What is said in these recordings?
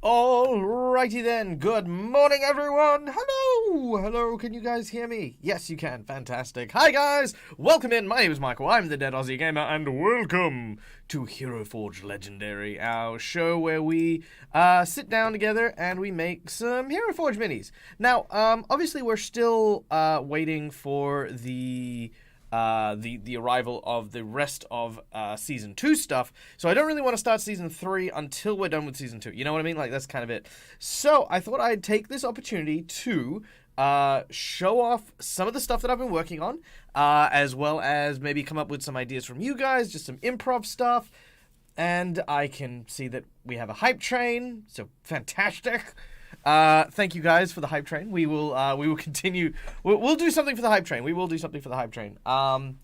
Alrighty then, good morning everyone! Hello, can you guys hear me? Yes you can, fantastic. Hi guys, welcome in, my name is Michael, I'm the Dead Aussie Gamer, and welcome to Hero Forge Legendary, our show where we sit down together and we make some Hero Forge minis. Now, obviously we're still waiting for the arrival of the rest of season 2 stuff. So I don't really want to start season 3 until we're done with season 2. You know what I mean? Like, that's kind of it. So I thought I'd take this opportunity to show off some of the stuff that I've been working on, as well as maybe come up with some ideas from you guys, just some improv stuff. And I can see that we have a hype train, so fantastic. Thank you guys for the hype train. We will continue. We'll do something for the hype train. We will do something for the hype train. I'll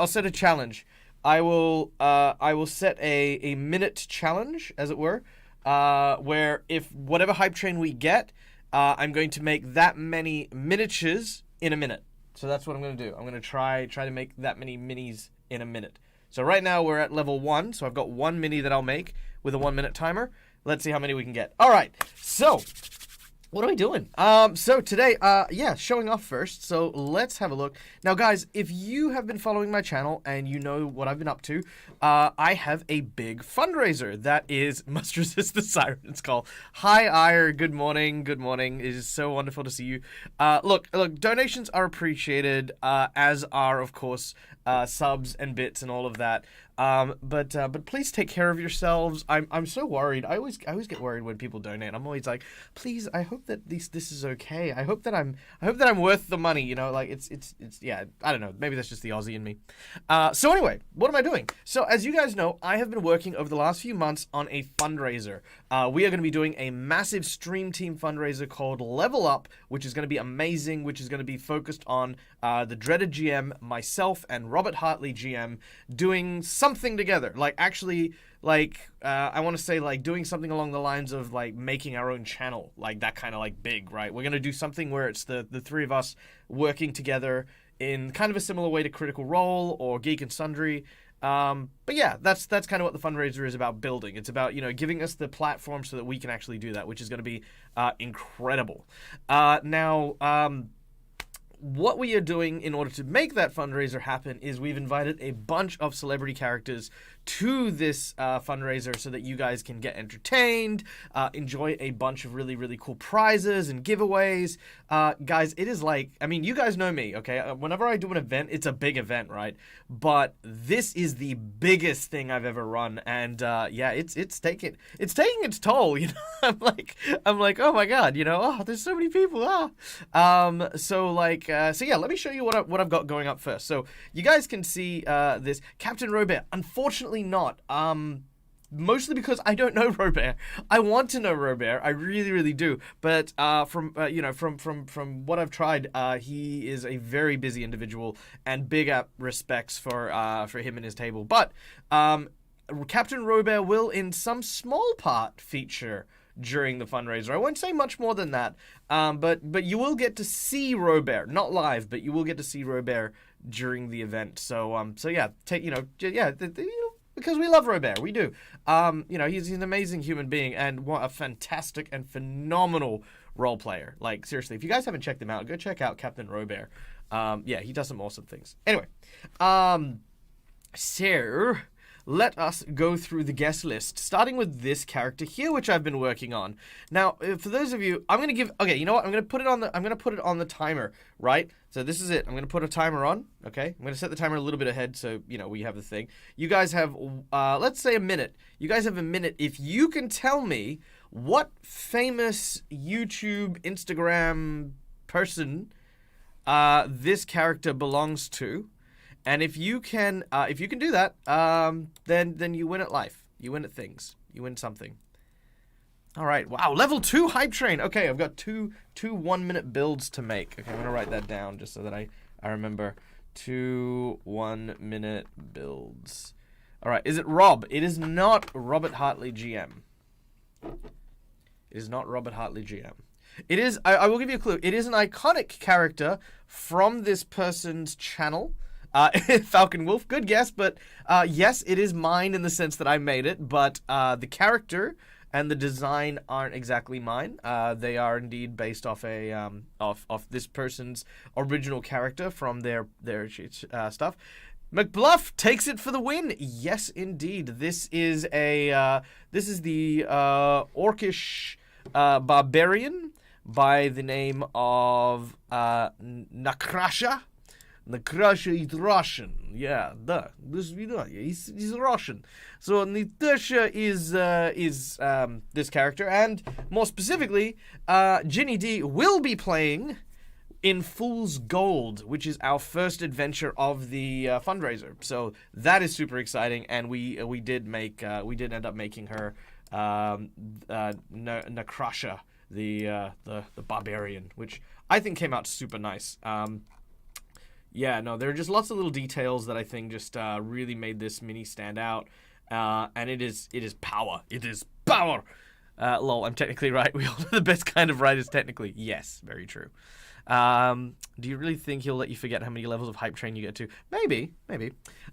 set a challenge. I will set a minute challenge, as it were, where if whatever hype train we get, I'm going to make that many miniatures in a minute. So that's what I'm going to do. I'm going to try to make that many minis in a minute. So right now we're at level 1, so I've got one mini that I'll make with a 1 minute timer. Let's see how many we can get. All right, so what are we doing? So today, showing off first. So let's have a look. Now, guys, if you have been following my channel and you know what I've been up to, I have a big fundraiser that is Must Resist the Siren's Call. Hi, Ire. Good morning. Good morning. It is so wonderful to see you. Look, donations are appreciated, as are, of course, subs and bits and all of that. But please take care of yourselves. I'm so worried. I always get worried when people donate. I'm always like, please, I hope that this is okay. I hope that I'm worth the money, you know, like it's yeah, I don't know. Maybe that's just the Aussie in me. So anyway, what am I doing? So as you guys know, I have been working over the last few months on a fundraiser. We are going to be doing a massive stream team fundraiser called Level Up, which is going to be amazing, which is going to be focused on the dreaded GM, myself, and Robert Hartley GM doing something together. Like, actually, like, I want to say, like, doing something along the lines of, like, making our own channel. Like, that kind of, like, big, right? We're going to do something where it's the three of us working together in kind of a similar way to Critical Role or Geek and Sundry. But yeah, that's kind of what the fundraiser is about building. It's about, you know, giving us the platform so that we can actually do that, which is going to be incredible. What we are doing in order to make that fundraiser happen is we've invited a bunch of celebrity characters to this fundraiser so that you guys can get entertained, enjoy a bunch of really, really cool prizes and giveaways. Guys, it is like, I mean, you guys know me, okay? Whenever I do an event, it's a big event, right? But this is the biggest thing I've ever run, and yeah, it's taking its toll, you know? I'm like, oh my god, you know, oh, there's so many people, So yeah, let me show you what I've got going up first. So you guys can see this Captain Robert. Unfortunately not. Mostly because I don't know Robert. I want to know Robert. I really, really do. But from what I've tried, he is a very busy individual, and big up respects for him and his table. But Captain Robert will, in some small part, feature during the fundraiser. I won't say much more than that, but you will get to see Robert, not live, but you will get to see Robert during the event. So yeah, because we love Robert, we do. He's an amazing human being, and what a fantastic and phenomenal role player. Like, seriously, if you guys haven't checked him out, go check out Captain Robert. Yeah, he does some awesome things. Anyway, so let us go through the guest list, starting with this character here, which I've been working on. Now, for those of you, I'm going to give, okay, you know what? I'm going to put it on the timer, right? So this is it. I'm going to put a timer on, okay? I'm going to set the timer a little bit ahead so, you know, we have the thing. You guys have, let's say a minute. You guys have a minute. If you can tell me what famous YouTube, Instagram person this character belongs to, and if you can do that, then you win at life. You win at things. You win something. All right. Wow. Level 2 hype train. Okay, I've got two 1 minute builds to make. Okay, I'm gonna write that down just so that I remember. 2 1 minute builds. All right. Is it Rob? It is not Robert Hartley GM. It is not Robert Hartley GM. It is. I will give you a clue. It is an iconic character from this person's channel. Falcon Wolf, good guess, but yes, it is mine in the sense that I made it, but the character and the design aren't exactly mine. They are indeed based off off this person's original character from their stuff. McBluff takes it for the win. Yes, indeed. This is the orcish barbarian by the name of Nakrasha. Nakrasha is Russian. Yeah, he's Russian. So Natasha is this character, and more specifically, Ginny D will be playing in Fool's Gold, which is our first adventure of the fundraiser. So that is super exciting, and we did end up making her Nakrasha, the barbarian, which I think came out super nice. Yeah, no, there are just lots of little details that I think just really made this mini stand out, and it is power. It is power. Lol, I'm technically right. We all know the best kind of right is technically yes, very true. Do you really think he'll let you forget how many levels of Hype Train you get to? Maybe.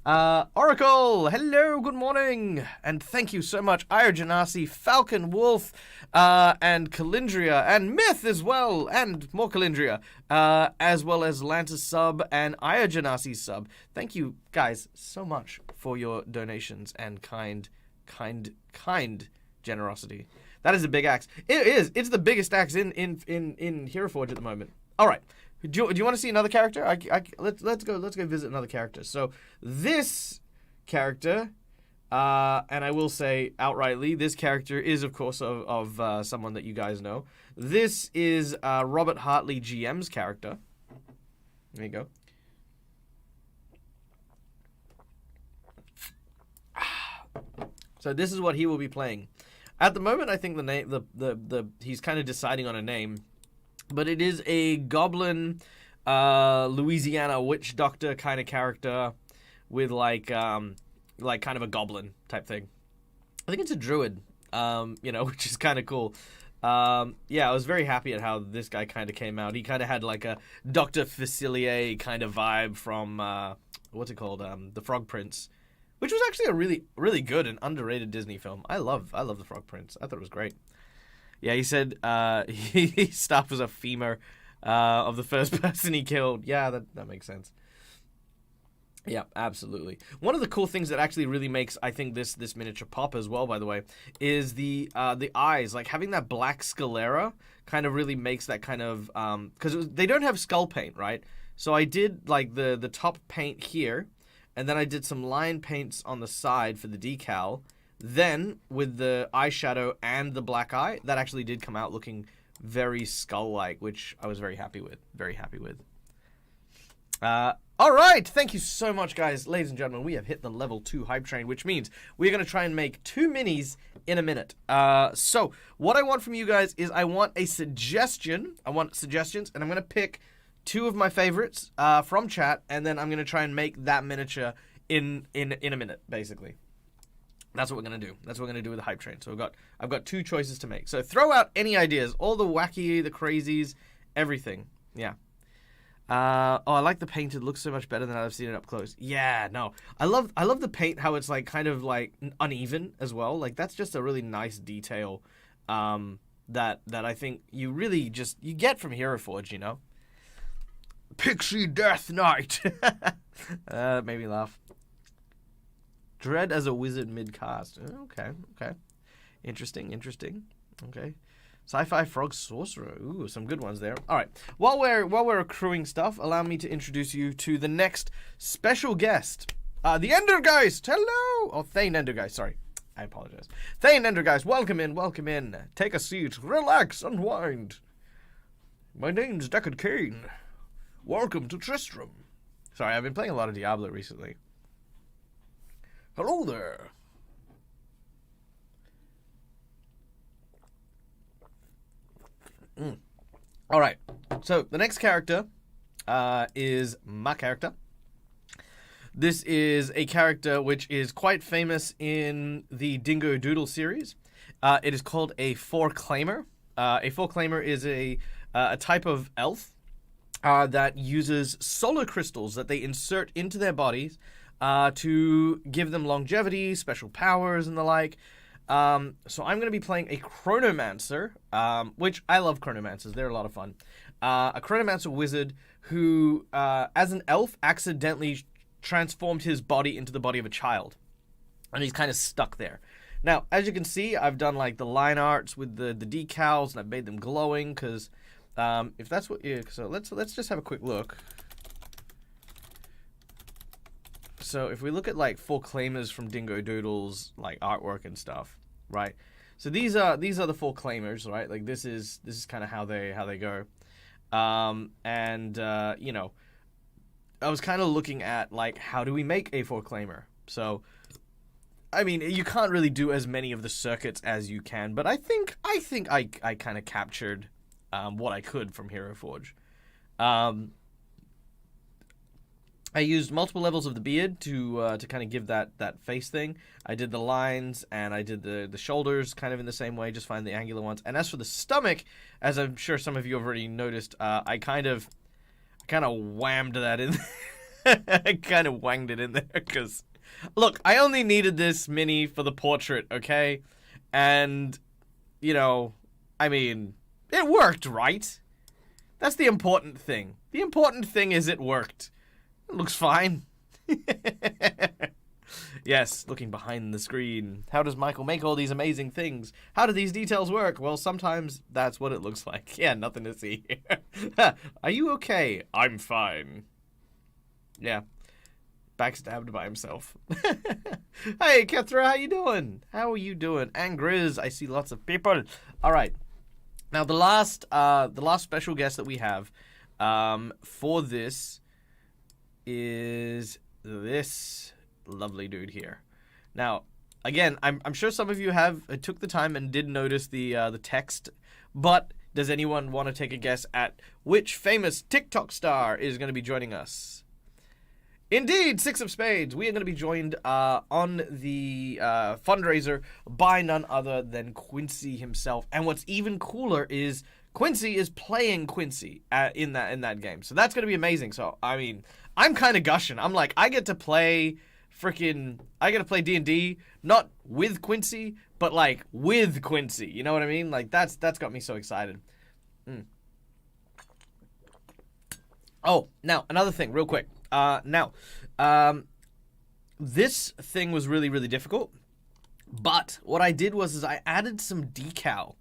Oracle, hello, good morning, and thank you so much, Aya Janasi, Falcon Wolf, and Kalindria, and Myth as well, and more Kalindria, as well as Lantis sub and Aya Janasi sub. Thank you guys so much for your donations and kind generosity. That is a big axe. It is. It's the biggest axe in Hero Forge at the moment. All right. Do you want to see another character? Let's go visit another character. So this character, and I will say outrightly, this character is of course of someone that you guys know. This is Robert Hartley GM's character. There you go. So this is what he will be playing. At the moment, I think the name he's kind of deciding on a name. But it is a goblin, Louisiana witch doctor kind of character with like kind of a goblin type thing. I think it's a druid, which is kind of cool. Yeah, I was very happy at how this guy kind of came out. He kind of had like a Dr. Facilier kind of vibe from, what's it called? The Frog Prince, which was actually a really, really good and underrated Disney film. I love The Frog Prince. I thought it was great. Yeah, he said he Staff was a femur of the first person he killed. Yeah, that makes sense. Yeah, absolutely. One of the cool things that actually really makes, I think, this miniature pop as well, by the way, is the eyes. Like, having that black sclera kind of really makes that kind of... because they don't have skull paint, right? So I did, like, the top paint here, and then I did some line paints on the side for the decal. Then, with the eyeshadow and the black eye, that actually did come out looking very skull-like, which I was very happy with. Very happy with. All right, thank you so much, guys. Ladies and gentlemen, we have hit the level 2 hype train, which means we're going to try and make 2 minis in a minute. So, what I want from you guys is I want a suggestion. I want suggestions, and I'm going to pick 2 of my favorites from chat, and then I'm going to try and make that miniature in a minute, basically. That's what we're going to do. That's what we're going to do with the hype train. So I've got 2 choices to make. So throw out any ideas. All the wacky, the crazies, everything. Yeah. I like the paint. It looks so much better than I've seen it up close. Yeah, no. I love the paint, how it's like kind of like uneven as well. Like that's just a really nice detail that I think you really just you get from Hero Forge, you know. Pixie Death Knight. That made me laugh. Dread as a wizard mid-cast. Okay. Interesting. Okay. Sci-fi frog sorcerer. Ooh, some good ones there. All right. While we're accruing stuff, allow me to introduce you to the next special guest. The Endergeist. Hello. Oh, Thane Endergeist. Sorry. I apologize. Thane Endergeist, welcome in. Take a seat. Relax. Unwind. My name's Deckard Cain. Welcome to Tristram. Sorry, I've been playing a lot of Diablo recently. Hello there. All right. So the next character is my character. This is a character which is quite famous in the Dingo Doodle series. It is called a Four-Claimer. A Four-Claimer is a type of elf that uses solar crystals that they insert into their bodies to give them longevity, special powers, and the like. So I'm going to be playing a Chronomancer, which I love Chronomancers. They're a lot of fun. A Chronomancer wizard who, as an elf, accidentally transformed his body into the body of a child. And he's kind of stuck there. Now, as you can see, I've done like the line arts with the decals, and I've made them glowing, because if that's what you... So let's just have a quick look. So if we look at like Four Claimers from Dingo Doodle's like artwork and stuff, right? So these are the Four Claimers, right? Like this is kind of how they go. You know, I was kind of looking at like how do we make a Four Claimer? So I mean, you can't really do as many of the circuits as you can, but I think I kind of captured what I could from Hero Forge. I used multiple levels of the beard to kind of give that face thing. I did the lines, and I did the shoulders kind of in the same way, just find the angular ones. And as for the stomach, as I'm sure some of you have already noticed, I kind of whammed that in. I kind of wanged it in there, because, look, I only needed this mini for the portrait, okay? And, you know, I mean, it worked, right? That's the important thing. The important thing is it worked. It looks fine. Yes, looking behind the screen. How does Michael make all these amazing things? How do these details work? Well, sometimes that's what it looks like. Yeah, nothing to see here. Are you okay? I'm fine. Yeah. Backstabbed by himself. Hey, Kethra, how you doing? How are you doing? And Grizz, I see lots of people. All right. Now, the last special guest that we have for this is this lovely dude here. Now, again, I'm sure some of you took the time and did notice the text, but does anyone want to take a guess at which famous TikTok star is going to be joining us? Indeed, Six of Spades. We are going to be joined on the fundraiser by none other than Quincy himself. And what's even cooler is Quincy is playing Quincy in that game. So that's going to be amazing. So, I mean, I'm kind of gushing. I'm like, I get to play D&D, not with Quincy, but like with Quincy. You know what I mean? Like that's got me so excited. Oh, now another thing, real quick. This thing was really, really difficult. But what I did was I added some decal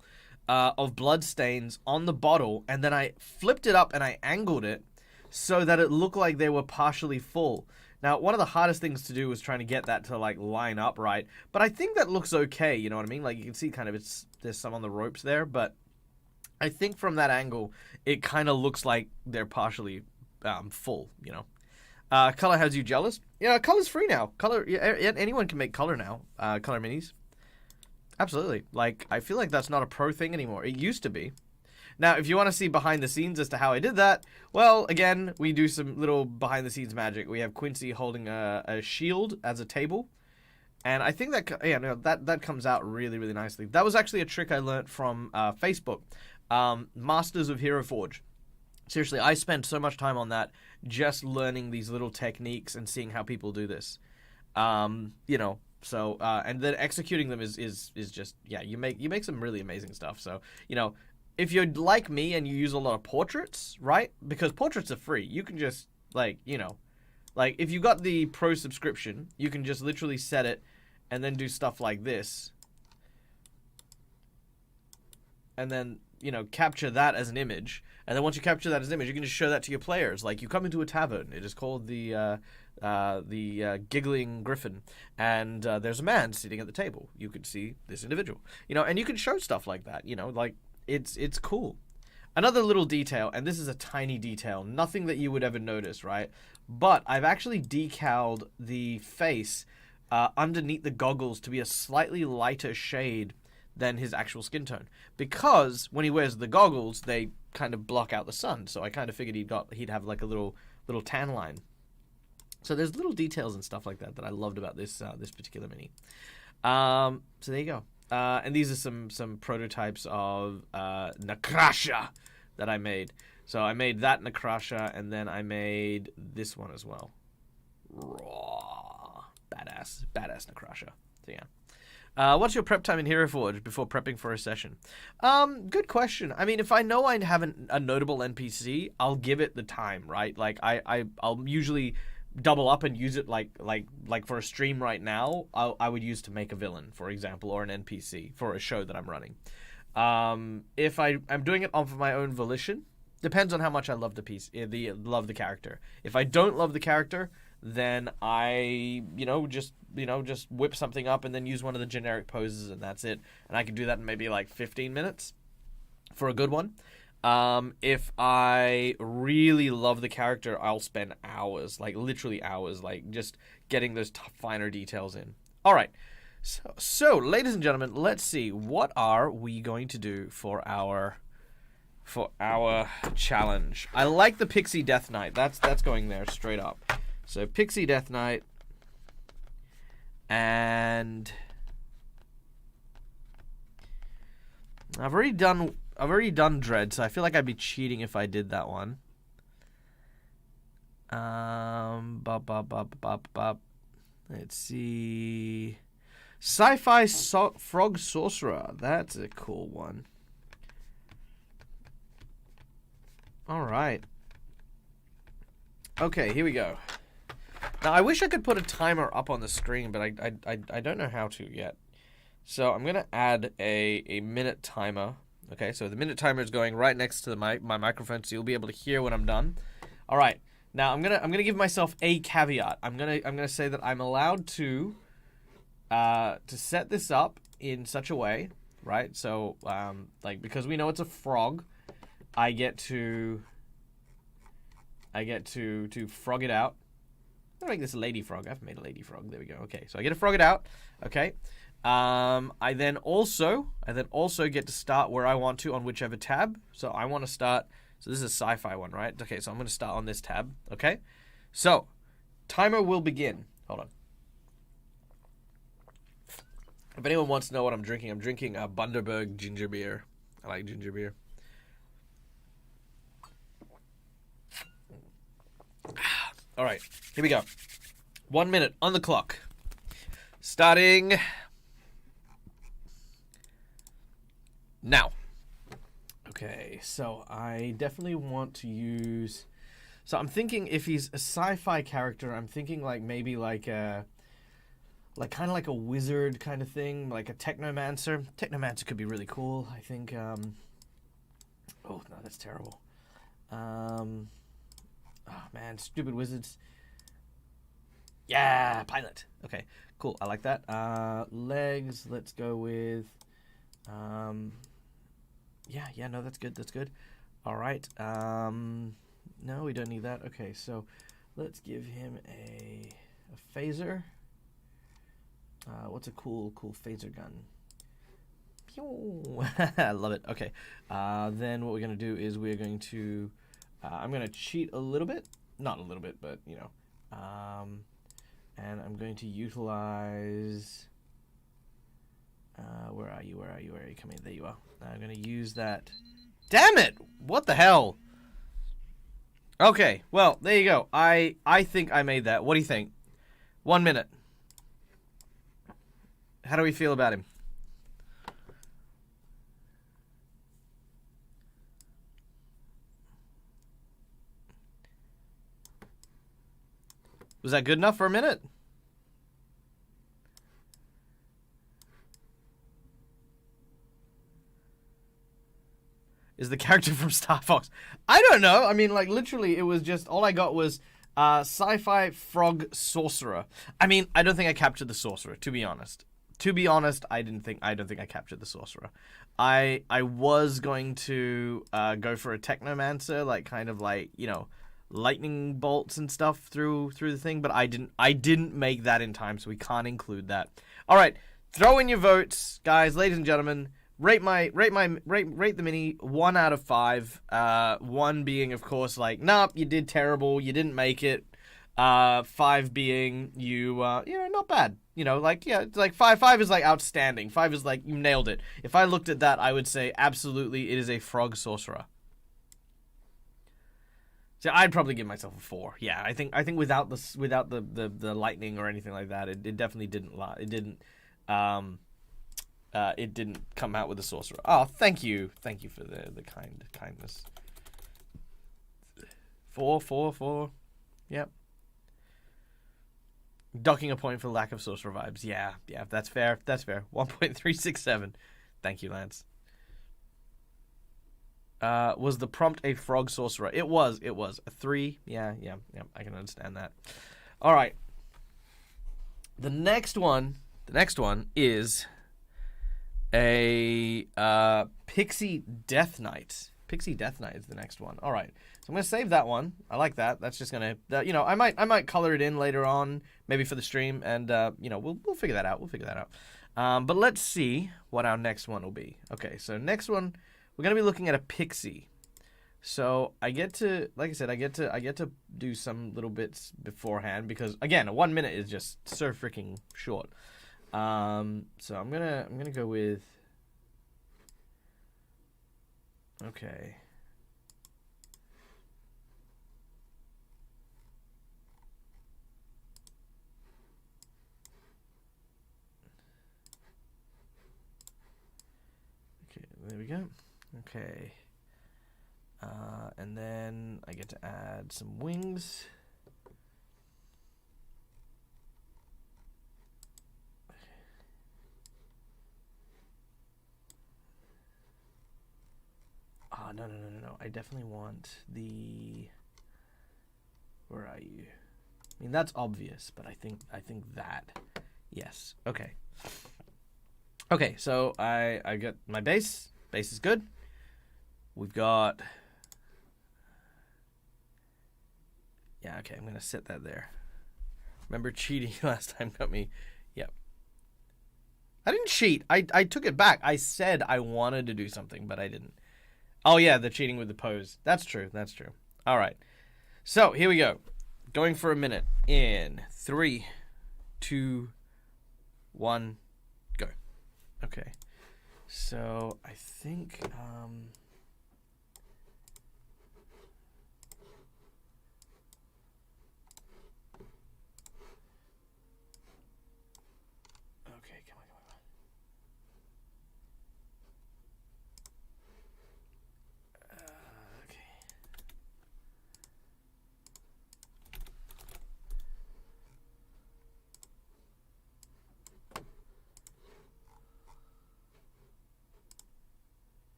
of bloodstains on the bottle, and then I flipped it up and I angled it so that it looked like they were partially full. Now, one of the hardest things to do was trying to get that to like line up right, but I think that looks okay, you know what I mean? Like you can see kind of there's some on the ropes there, but I think from that angle, it kind of looks like they're partially full, you know? Color has you jealous? Yeah, color's free now. Anyone can make color now. Color minis. Absolutely. Like, I feel like that's not a pro thing anymore. It used to be. Now, if you want to see behind the scenes as to how I did that, well, again, we do some little behind the scenes magic. We have Quincy holding a shield as a table. And I think that comes out really, really nicely. That was actually a trick I learned from Facebook. Masters of Hero Forge. Seriously, I spent so much time on that, just learning these little techniques and seeing how people do this. You know, so and then executing them is just, yeah, you make some really amazing stuff. So, you know, if you're like me and you use a lot of portraits, right? Because portraits are free. You can just like, you know, like if you got the pro subscription, you can just literally set it and then do stuff like this. And then, you know, capture that as an image. And then once you capture that as an image, you can just show that to your players. Like, you come into a tavern. It is called the Giggling Griffin. And there's a man sitting at the table. You could see this individual. You know, and you can show stuff like that. You know, like, it's cool. Another little detail, and this is a tiny detail. Nothing that you would ever notice, right? But I've actually decaled the face underneath the goggles to be a slightly lighter shade than his actual skin tone, because when he wears the goggles, they kind of block out the sun. So I kind of figured he'd have like a little tan line. So there's little details and stuff like that I loved about this particular mini. So there you go. And these are some prototypes of Nakrasha that I made. So I made that Necrusha, and then I made this one as well. Raw. Badass Necrusha. So yeah. What's your prep time in Hero Forge before prepping for a session? Good question. I mean, if I know I have a notable NPC, I'll give it the time, right? Like I'll usually double up and use it like for a stream right now. I would use to make a villain, for example, or an NPC for a show that I'm running. If I'm doing it of my own volition, depends on how much I love the piece, love the character. If I don't love the character, then I, just whip something up and then use one of the generic poses, and that's it. And I can do that in maybe like 15 minutes for a good one. If I really love the character, I'll spend hours, like literally hours, like just getting those finer details in. All right. So, ladies and gentlemen, let's see. What are we going to do for our challenge? I like the Pixie Death Knight. That's going there straight up. So Pixie Death Knight, and I've already done Dread, so I feel like I'd be cheating if I did that one. Let's see. Sci-Fi Frog Sorcerer. That's a cool one. All right. Okay, here we go. Now, I wish I could put a timer up on the screen, but I don't know how to yet. So I'm going to add a minute timer. Okay, so the minute timer is going right next to my microphone, so you'll be able to hear when I'm done. All right. Now, I'm gonna give myself a caveat. I'm gonna say that I'm allowed to set this up in such a way, right? So, because we know it's a frog, I get to frog it out. I'm gonna make this a lady frog. I've made a lady frog. There we go. Okay, so I get to frog it out. Okay. I then also get to start where I want to on whichever tab. So I want to start. So this is a sci-fi one, right? Okay, so I'm going to start on this tab. Okay. So timer will begin. Hold on. If anyone wants to know what I'm drinking a Bundaberg ginger beer. I like ginger beer. All right, here we go. 1 minute on the clock. Starting now. Okay, so I definitely want to use... So I'm thinking if he's a sci-fi character, I'm thinking like maybe like kind of like a wizard kind of thing, like a technomancer. Technomancer could be really cool, I think. Oh, no, that's terrible. Oh, man, stupid wizards. Yeah, pilot. Okay, cool. I like that. Legs, let's go with... Yeah, no, that's good. That's good. All right. No, we don't need that. Okay, so let's give him a phaser. What's a cool phaser gun? Pew! I love it. Okay. Then what we're going to do is we're going to... I'm going to cheat a little bit. Not a little bit, but, and I'm going to utilize... Where are you? Come in. There you are. I'm going to use that. Damn it! What the hell? Okay, well, there you go. I think I made that. What do you think? 1 minute. How do we feel about him? Was that good enough for a minute? Is the character from Star Fox? I don't know. I mean, like, literally, it was just... All I got was sci-fi frog sorcerer. I mean, I don't think I captured the sorcerer, to be honest. To be honest, I don't think I captured the sorcerer. I was going to go for a technomancer, like, kind of like, lightning bolts and stuff through the thing, but I didn't make that in time, so we can't include that. All right, throw in your votes, guys, ladies and gentlemen. Rate the mini 1 out of 5. 1 being, of course, like, nope, you did terrible, you didn't make it. 5 being you not bad. It's like 5 is like outstanding. 5 is like you nailed it. If I looked at that, I would say absolutely it is a frog sorcerer. So I'd probably give myself a 4. Yeah, I think without the lightning or anything like that, it definitely didn't lie. It didn't come out with a sorcerer. Oh, thank you for the kindness. 4. Yep. Docking a point for lack of sorcerer vibes. Yeah, that's fair. 1.367. Thank you, Lance. Was the prompt a frog sorcerer? It was a 3. Yeah, I can understand that. All right. The next one is a Pixie Death Knight. Pixie Death Knight is the next one. All right. So I'm gonna save that one. I like that. That's just gonna, I might color it in later on, maybe for the stream, and we'll figure that out. But let's see what our next one will be. Okay, so next one we're gonna be looking at a pixie. So I get to, like I said, I get to do some little bits beforehand because again, 1 minute is just so freaking short. So I'm gonna go with. Okay. Okay, there we go. Okay. And then I get to add some wings. Oh, no. I definitely want the... Where are you? I mean, that's obvious, but I think that. Yes. Okay. Okay, so I got my base. Base is good. We've got... Yeah, okay, I'm going to set that there. Remember cheating last time got me... Yep. I didn't cheat. I took it back. I said I wanted to do something, but I didn't. Oh, yeah, the cheating with the pose. That's true. All right. So, here we go. Going for a minute. In 3, 2, 1, go. Okay. So, I think... Okay, come on. Okay. Come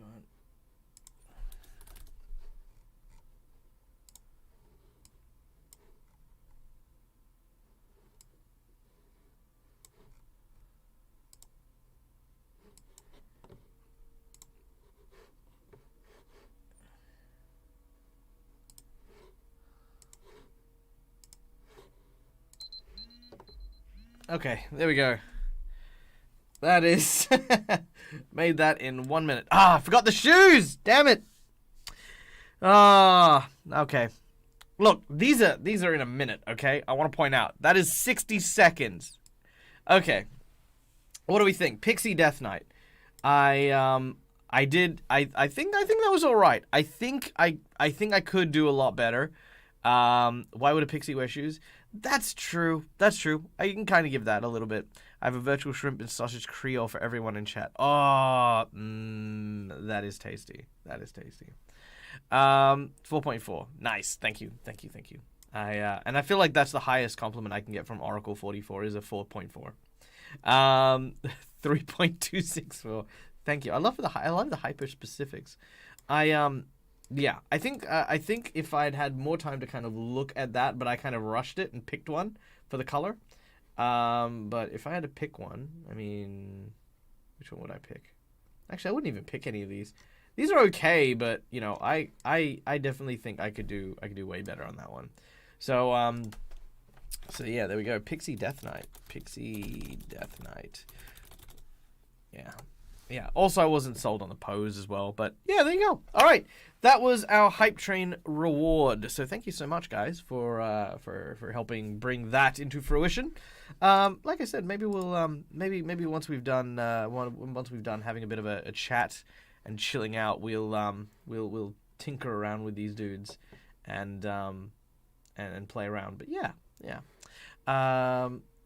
on. Okay, there we go. That is... Made that in 1 minute. Ah, I forgot the shoes! Damn it! Okay. Look, these are in a minute, okay? I want to point out. That is 60 seconds. Okay. What do we think? Pixie Death Knight. I think that was alright. I think I could do a lot better. Why would a pixie wear shoes? That's true. I can kind of give that a little bit. I have a virtual shrimp and sausage Creole for everyone in chat. Oh, that is tasty. 4.4. Nice. Thank you. And I feel like that's the highest compliment I can get from Oracle 44 is a 4.4. 3.264. Thank you. I love the hyper specifics. Yeah, I think if I'd had more time to kind of look at that, but I kind of rushed it and picked one for the color. But if I had to pick one, I mean, which one would I pick? Actually, I wouldn't even pick any of these. These are okay, but I definitely think I could do way better on that one. So yeah, there we go. Pixie Death Knight. Yeah. Yeah. Also, I wasn't sold on the pose as well, but yeah, there you go. All right, that was our hype train reward. So thank you so much, guys, for helping bring that into fruition. Like I said, maybe we'll maybe once we've done once we've done having a bit of a chat and chilling out, we'll tinker around with these dudes and play around. But yeah.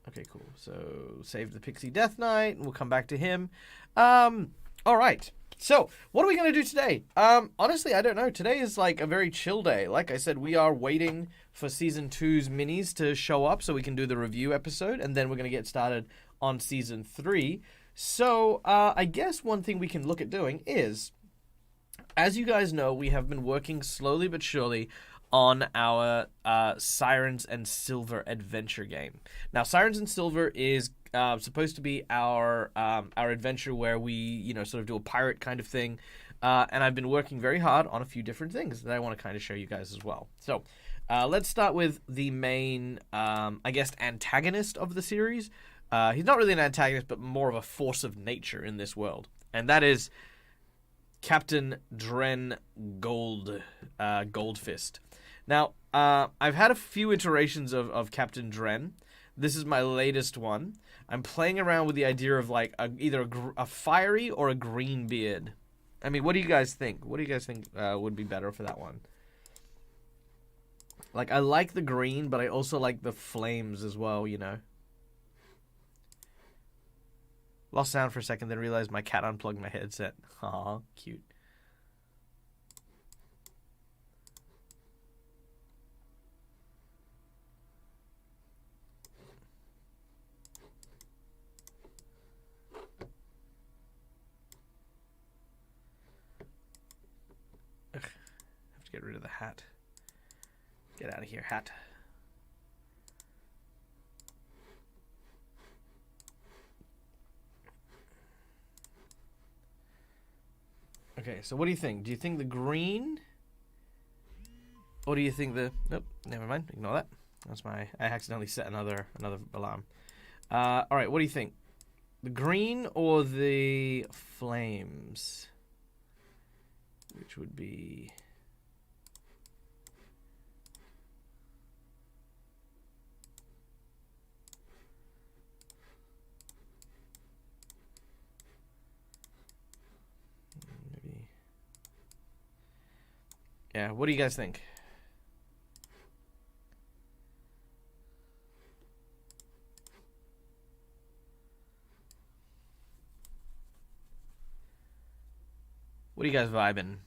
Okay, cool. So save the Pixie Death Knight, and we'll come back to him. All right. So what are we going to do today? Honestly, I don't know. Today is like a very chill day. Like I said, we are waiting for Season 2's minis to show up so we can do the review episode, and then we're going to get started on Season 3. So I guess one thing we can look at doing is, as you guys know, we have been working slowly but surely on our Sirens and Silver adventure game. Now, Sirens and Silver is supposed to be our adventure where we, sort of do a pirate kind of thing. And I've been working very hard on a few different things that I want to kind of show you guys as well. So let's start with the main, I guess, antagonist of the series. He's not really an antagonist, but more of a force of nature in this world. And that is Captain Dren Goldfist. Now, I've had a few iterations of Captain Dren. This is my latest one. I'm playing around with the idea of like either a fiery or a green beard. I mean, what do you guys think? What do you guys think would be better for that one? Like, I like the green, but I also like the flames as well, Lost sound for a second, then realized my cat unplugged my headset. Aw, cute. Ugh, have to get rid of the hat. Get out of here, hat. Okay, so what do you think? Do you think the green? Or do you think the... Nope, never mind. Ignore that. That's my... I accidentally set another alarm. Alright, what do you think? The green or the flames? Which would be... maybe... Yeah, what do you guys think? What are you guys vibing?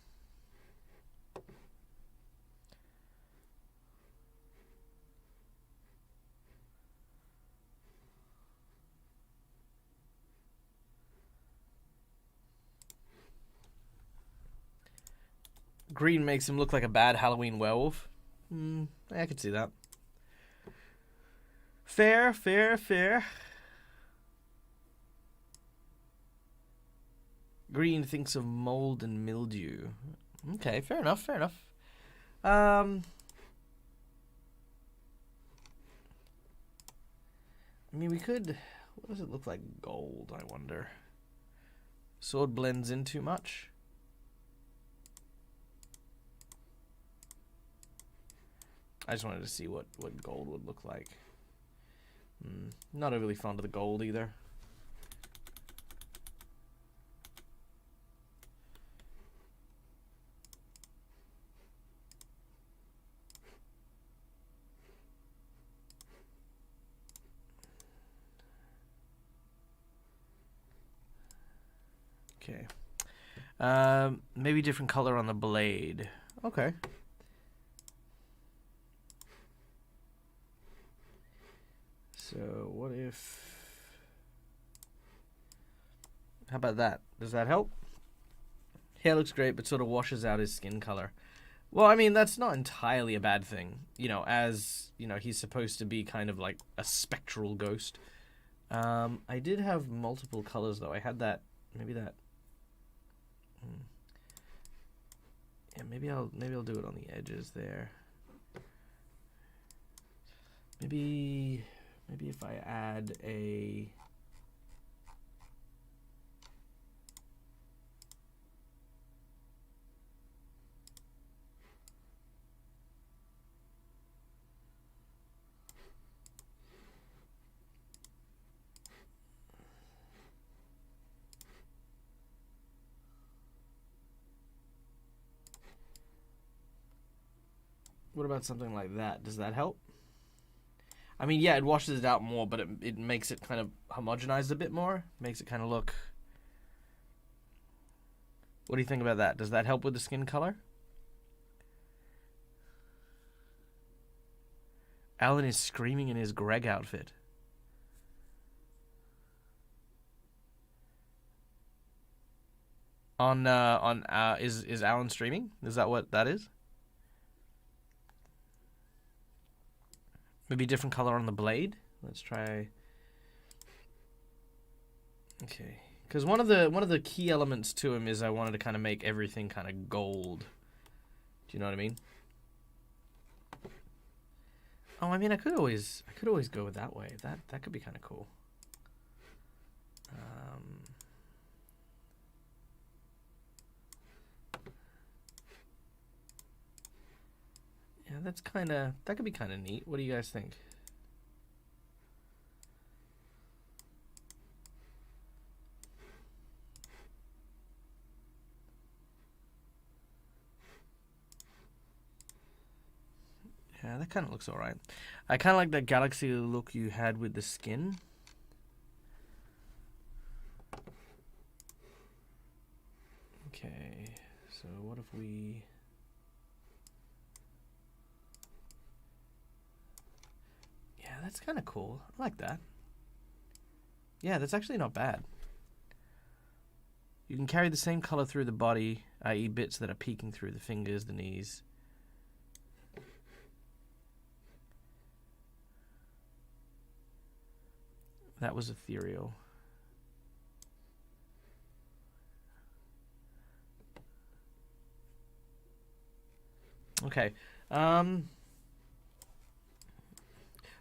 Green makes him look like a bad Halloween werewolf. I could see that. Fair. Green thinks of mold and mildew. Okay, fair enough. I mean, we could... What does it look like gold, I wonder? Sword blends in too much? I just wanted to see what gold would look like. Not overly fond of the gold either. Okay. Maybe different color on the blade. Okay. So what if... How about that? Does that help? Hair looks great, but sort of washes out his skin color. Well, I mean, that's not entirely a bad thing. As, he's supposed to be kind of like a spectral ghost. I did have multiple colors, though. I had that... Maybe that... Yeah, maybe I'll do it on the edges there. Maybe if I add a... What about something like that? Does that help? I mean, yeah, it washes it out more, but it makes it kind of homogenized a bit more. Makes it kind of look... What do you think about that? Does that help with the skin color? Alan is screaming in his Greg outfit. Is Alan streaming? Is that what that is? Maybe a different color on the blade. Let's try. Okay, because one of the key elements to him is I wanted to kind of make everything kind of gold. Do you know what I mean? Oh, I mean, I could always go that way. That could be kind of cool. Yeah, that could be kind of neat. What do you guys think? Yeah, that kind of looks alright. I kind of like that galaxy look you had with the skin. Okay, so what if we... Yeah, that's kind of cool. I like that. Yeah, that's actually not bad. You can carry the same color through the body, i.e. bits that are peeking through the fingers, the knees. That was ethereal. Okay.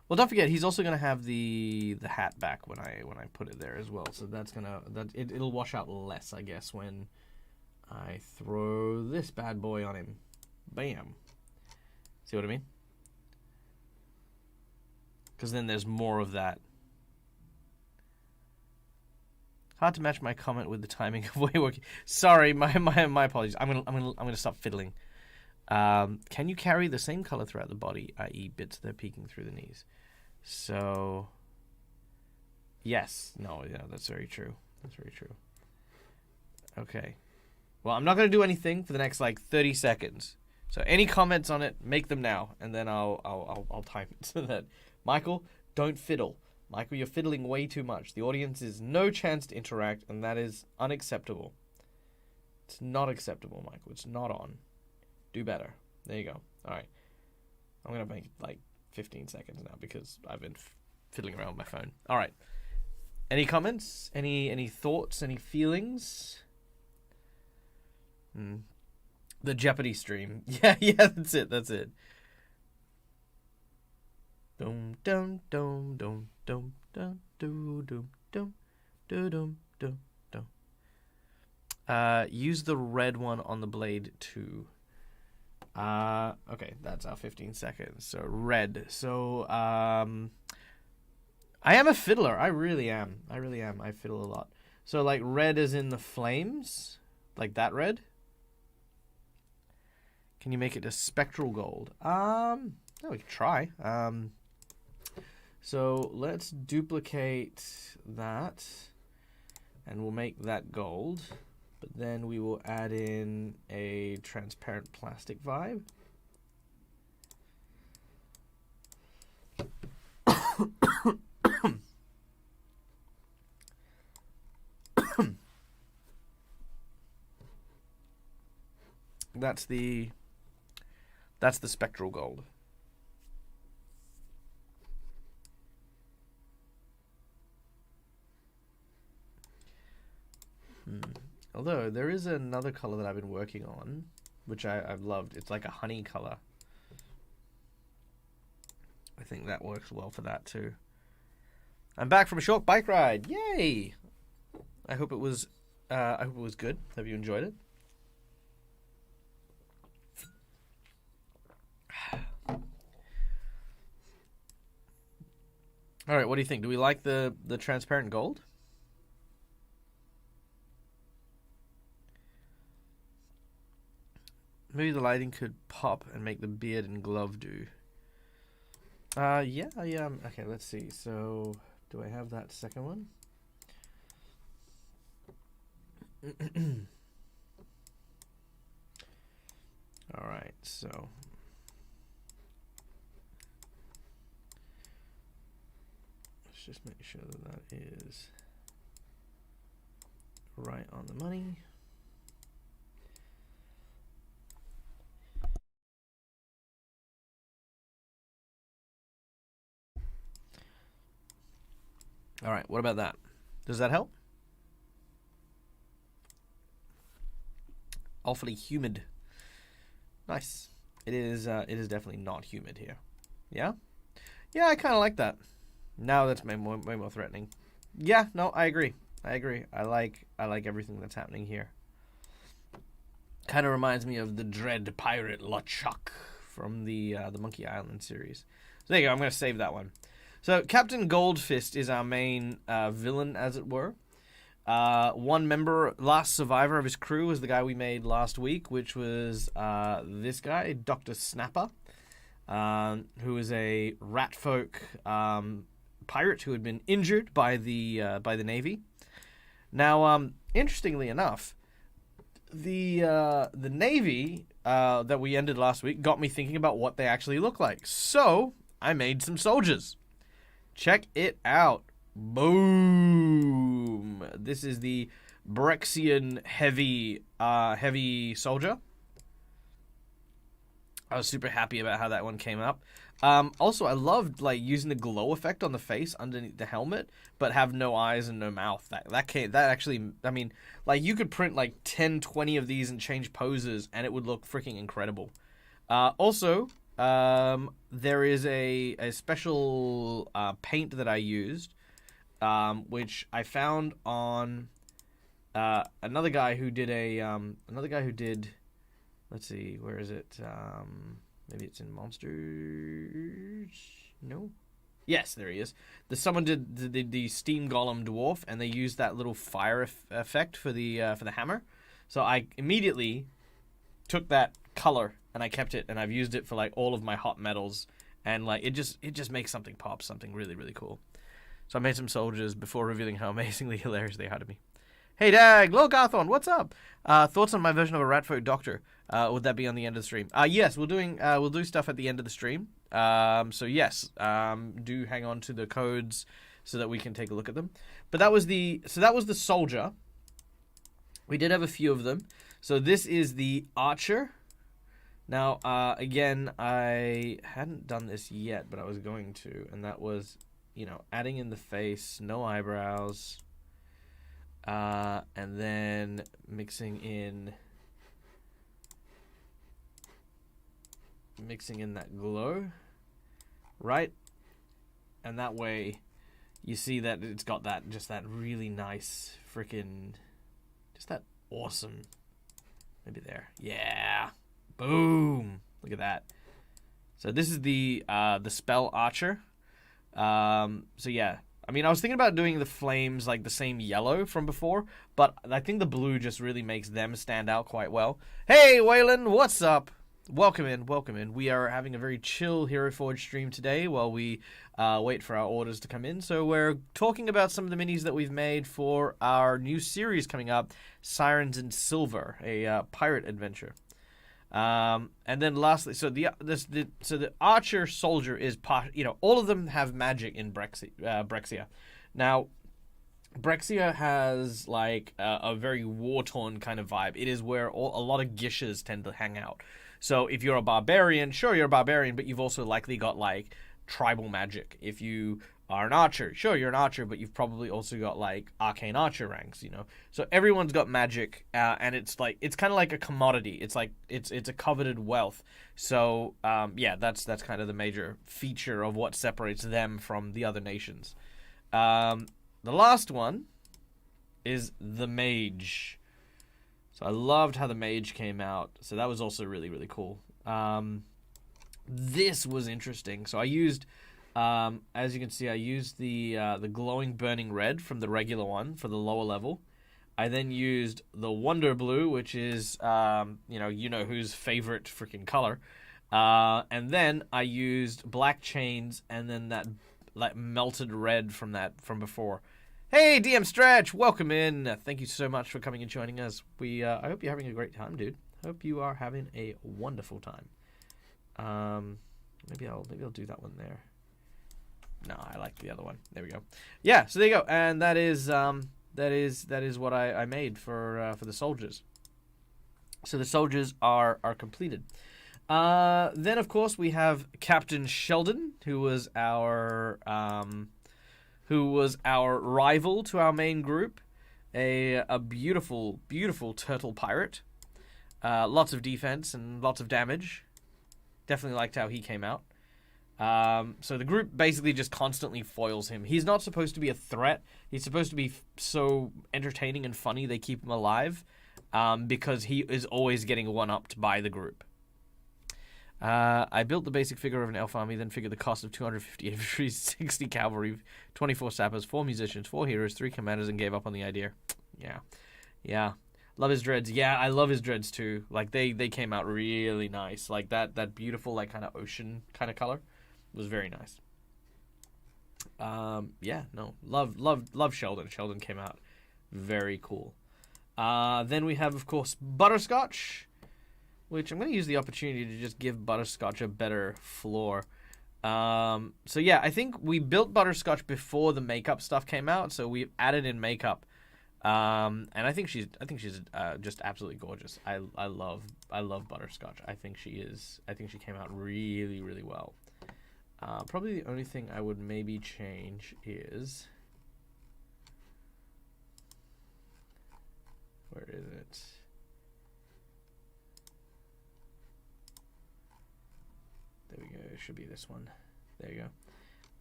Well, don't forget he's also gonna have the hat back when I put it there as well. So that's gonna it'll wash out less, I guess, when I throw this bad boy on him. Bam. See what I mean? Because then there's more of that. Hard to match my comment with the timing of way working. Sorry, my apologies. I'm gonna stop fiddling. Can you carry the same color throughout the body, i.e. bits that are peeking through the knees? So, yes. No, yeah, that's very true. That's very true. Okay. Well, I'm not going to do anything for the next, 30 seconds. So any comments on it, make them now, and then I'll time it so that... Michael, don't fiddle. Michael, you're fiddling way too much. The audience is no chance to interact, and that is unacceptable. It's not acceptable, Michael. It's not on. Do better. There you go. All right. I'm going to make 15 seconds now because I've been fiddling around with my phone. All right. Any comments? Any thoughts? Any feelings? The Jeopardy stream. Yeah, that's it. That's it. Dum dum dum dum dum dum dum dum dum dum dum dum. Use the red one on the blade too. Okay, that's our 15 seconds. So red. So I am a fiddler. I really am. I fiddle a lot. So red is in the flames, like that red. Can you make it a spectral gold? Yeah, we can try. So let's duplicate that, and we'll make that gold. But then we will add in a transparent plastic vibe. That's the spectral gold. Although, there is another color that I've been working on, which I've loved. It's like a honey color. I think that works well for that too. I'm back from a short bike ride. Yay! I hope it was good. Hope you enjoyed it. All right, what do you think? Do we like the transparent gold? Maybe the lighting could pop and make the beard and glove do. Yeah. Okay, let's see. So, do I have that second one? All right, so let's just make sure that that is right on the money. All right, what about that? Does that help? Awfully humid. Nice. It is definitely not humid here. Yeah? Yeah, I kind of like that. Now that's way more threatening. Yeah, no, I agree. I like everything that's happening here. Kind of reminds me of the dread pirate LeChuck from the Monkey Island series. So there you go. I'm going to save that one. So Captain Goldfist is our main villain, as it were. One member, last survivor of his crew, was the guy we made last week, which was this guy, Dr. Snapper, who is a ratfolk pirate who had been injured by the Navy. Now, interestingly enough, the Navy that we ended last week got me thinking about what they actually look like. So I made some soldiers. Check it out. Boom! This is the Brexian heavy soldier. I was super happy about how that one came up. Also, I loved like using the glow effect on the face underneath the helmet, but have no eyes and no mouth. That actually, I mean, like you could print like 10, 20 of these and change poses, and it would look freaking incredible. Also, there is a special paint that I used, which I found on another guy who did let's see, where is it? Maybe it's in Monsters. No. Yes, there he is. Someone did the Steam Golem dwarf, and they used that little fire effect for the hammer. So I immediately took that color and I kept it, and I've used it for like all of my hot metals, and like it just makes something pop, something really really cool. So I made some soldiers before revealing how amazingly hilarious they are to me. Hey Dag, Logarthon, what's up? Thoughts on my version of a Ratfolk Doctor? Would that be on the end of the stream? Yes, we'll do stuff at the end of the stream. So yes, do hang on to the codes so that we can take a look at them. But that was the soldier. We did have a few of them. So this is the archer. Now, again, I hadn't done this yet, but I was going to, and that was, adding in the face, no eyebrows, and then mixing in that glow, right? And that way, you see that it's got that really nice freaking, just that awesome. Maybe there, yeah. Boom! Look at that. So this is the spell archer. So yeah, I mean, I was thinking about doing the flames like the same yellow from before, but I think the blue just really makes them stand out quite well. Hey, Waylon, what's up? Welcome in. We are having a very chill Hero Forge stream today while we wait for our orders to come in. So we're talking about some of the minis that we've made for our new series coming up, Sirens in Silver, a pirate adventure. And then lastly, so the archer soldier is part. All of them have magic in Brexia. Now, Brexia has like a very war-torn kind of vibe. It is where a lot of Gishas tend to hang out. So if you're a barbarian, sure, you're a barbarian, but you've also likely got like tribal magic. If you are an archer, sure, you're an archer, but you've probably also got like arcane archer ranks, So everyone's got magic, and it's kind of like a commodity. It's like it's a coveted wealth. So yeah, that's kind of the major feature of what separates them from the other nations. The last one is the mage. So I loved how the mage came out. So that was also really, really cool. This was interesting. So I used, as you can see, I used the glowing burning red from the regular one for the lower level. I then used the Wonder Blue, which is you know whose favorite freaking color. And then I used black chains and then that like melted red from before. Hey, DM Stretch, welcome in. Thank you so much for coming and joining us. I hope you're having a great time, dude. Hope you are having a wonderful time. Maybe I'll do that one there. No, I like the other one. There we go. Yeah, so there you go. And that is what I made for the soldiers. So the soldiers are completed. Then of course we have Captain Sheldon, who was our rival to our main group, a beautiful turtle pirate. Lots of defense and lots of damage. Definitely liked how he came out. So the group basically just constantly foils him. He's not supposed to be a threat. He's supposed to be so entertaining and funny they keep him alive, because he is always getting one-upped by the group. I built the basic figure of an elf army, then figured the cost of 250 infantry, 60 cavalry, 24 sappers, 4 musicians, 4 heroes, 3 commanders, and gave up on the idea. Yeah. Love his dreads. Yeah, I love his dreads too. Like they came out really nice. Like that beautiful like kind of ocean kind of color was very nice. Love Sheldon. Sheldon came out very cool. Then we have of course Butterscotch, which I'm going to use the opportunity to just give Butterscotch a better floor. So yeah, I think we built Butterscotch before the makeup stuff came out, so we added in makeup. And I think she's just absolutely gorgeous. I love Butterscotch. I think she came out really, really well. Probably the only thing I would maybe change is, where is it? There we go. It should be this one. There you go.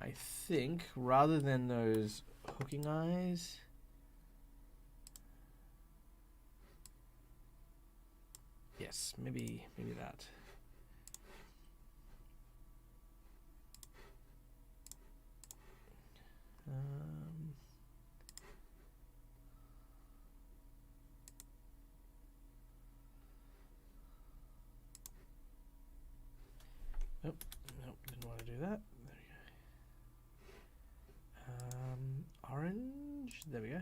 I think rather than those hooking eyes, yes, maybe that. Nope, didn't want to do that. There we go. Orange. There we go.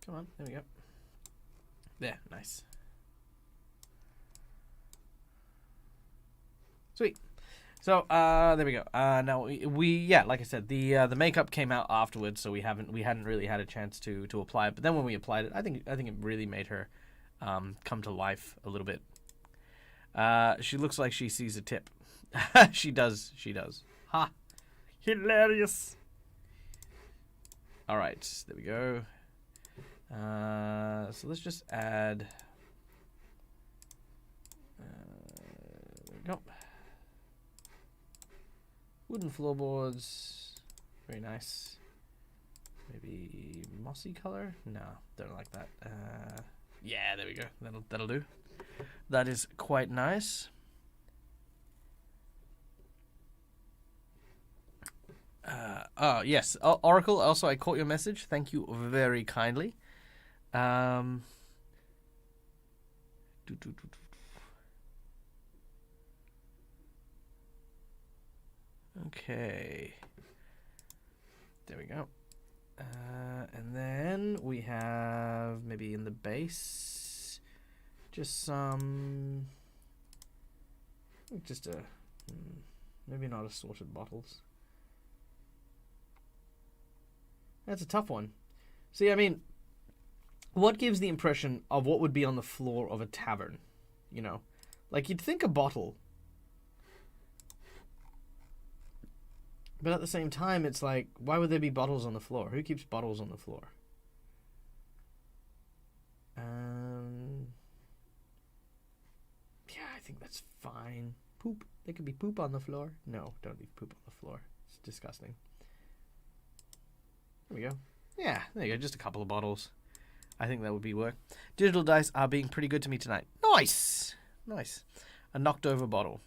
Come on, there we go. There, nice. Sweet. So there we go. Now we like I said, the makeup came out afterwards, so we hadn't really had a chance to apply it. But then when we applied it, I think it really made her come to life a little bit. She looks like she sees a tip. She does. Ha! Hilarious. All right, there we go. So let's just add. There we go. Wooden floorboards, very nice. Maybe mossy color? No, don't like that. Yeah, there we go. That'll do. That is quite nice. Yes, Oracle. Also, I caught your message. Thank you very kindly. Okay. There we go. And then we have maybe in the base, just some, maybe not assorted bottles. That's a tough one. See, I mean, what gives the impression of what would be on the floor of a tavern? You know, like you'd think a bottle. But at the same time, it's like, why would there be bottles on the floor? Who keeps bottles on the floor? Yeah, I think that's fine. Poop. There could be poop on the floor. No, don't leave poop on the floor. It's disgusting. There we go. Yeah, there you go. Just a couple of bottles. I think that would be work. Digital dice are being pretty good to me tonight. Nice! Nice. A knocked over bottle.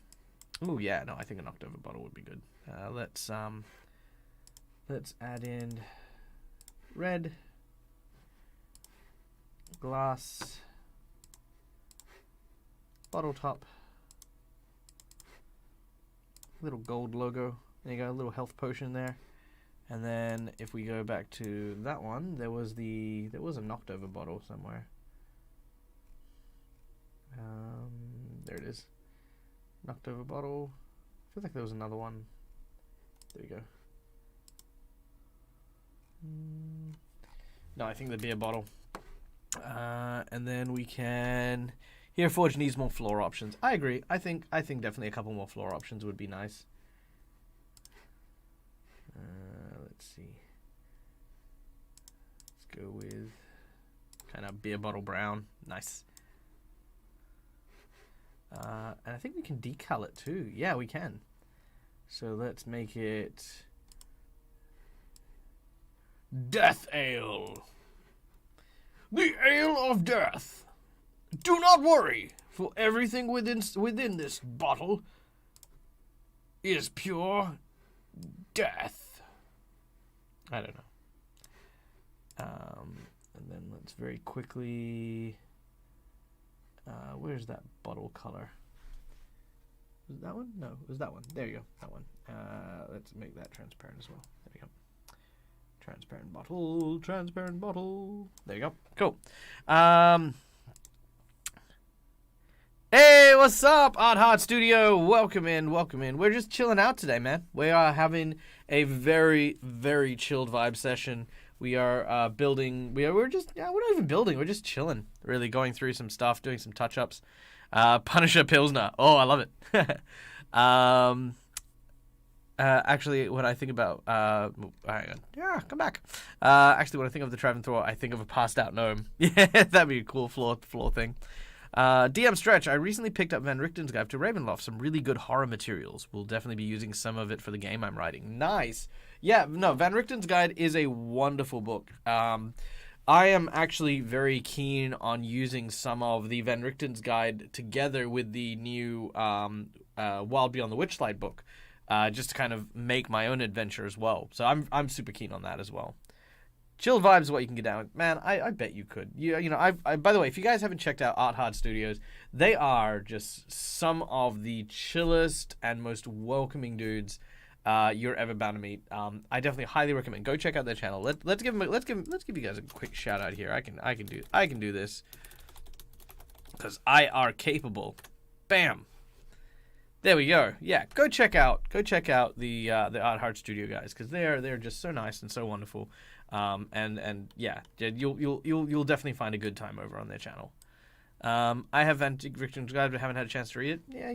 Oh yeah, no, I think a knocked over bottle would be good. Let's add in red. glass bottle top. Little gold logo. There you go, a little health potion there. And then if we go back to that one, there was a knocked over bottle somewhere. There it is. Knocked over bottle. I feel like there was another one. There you go. No, I think the beer bottle. And then we can. Here, Forge needs more floor options. I agree. I think definitely a couple more floor options would be nice. Let's see. Let's go with kind of beer bottle brown. Nice. And I think we can decal it too. Yeah, we can. So let's make it Death Ale. The Ale of Death. Do not worry, for everything within this bottle is pure death. I don't know. And then let's very quickly. Where's that bottle color? Was it that one? No, it was that one. There you go. That one. Let's make that transparent as well. There we go. Transparent bottle. Transparent bottle. There you go. Cool. Hey, what's up, Odd Heart Studio? Welcome in, welcome in. We're just chilling out today, man. We are having a very, very chilled vibe session. We are building. We're not even building. We're just chilling. Really going through some stuff, doing some touch-ups. Punisher Pilsner. Oh, I love it. Actually, when I think about hang on. Yeah, come back. Actually, when I think of the Travanthor, I think of a passed out gnome. Yeah, that'd be a cool floor thing. DM Stretch, I recently picked up Van Richten's Guide to Ravenloft, some really good horror materials. We'll definitely be using some of it for the game I'm writing. Nice. Yeah, no, Van Richten's Guide is a wonderful book. I am actually very keen on using some of the Van Richten's Guide together with the new Wild Beyond the Witchlight book, just to kind of make my own adventure as well. So I'm super keen on that as well. Chilled vibes is what you can get down with. Man, I bet you could. You know, I by the way, if you guys haven't checked out Art Hard Studios, they are just some of the chillest and most welcoming dudes you're ever bound to meet. I definitely highly recommend. Go check out their channel. Let's give you guys a quick shout out here. I can do this because I are capable. Bam. There we go. Yeah, go check out the Art Hard Studio guys, because they're just so nice and so wonderful. And yeah, you'll definitely find a good time over on their channel. I have Van Richten's Guide, but haven't had a chance to read it. Yeah,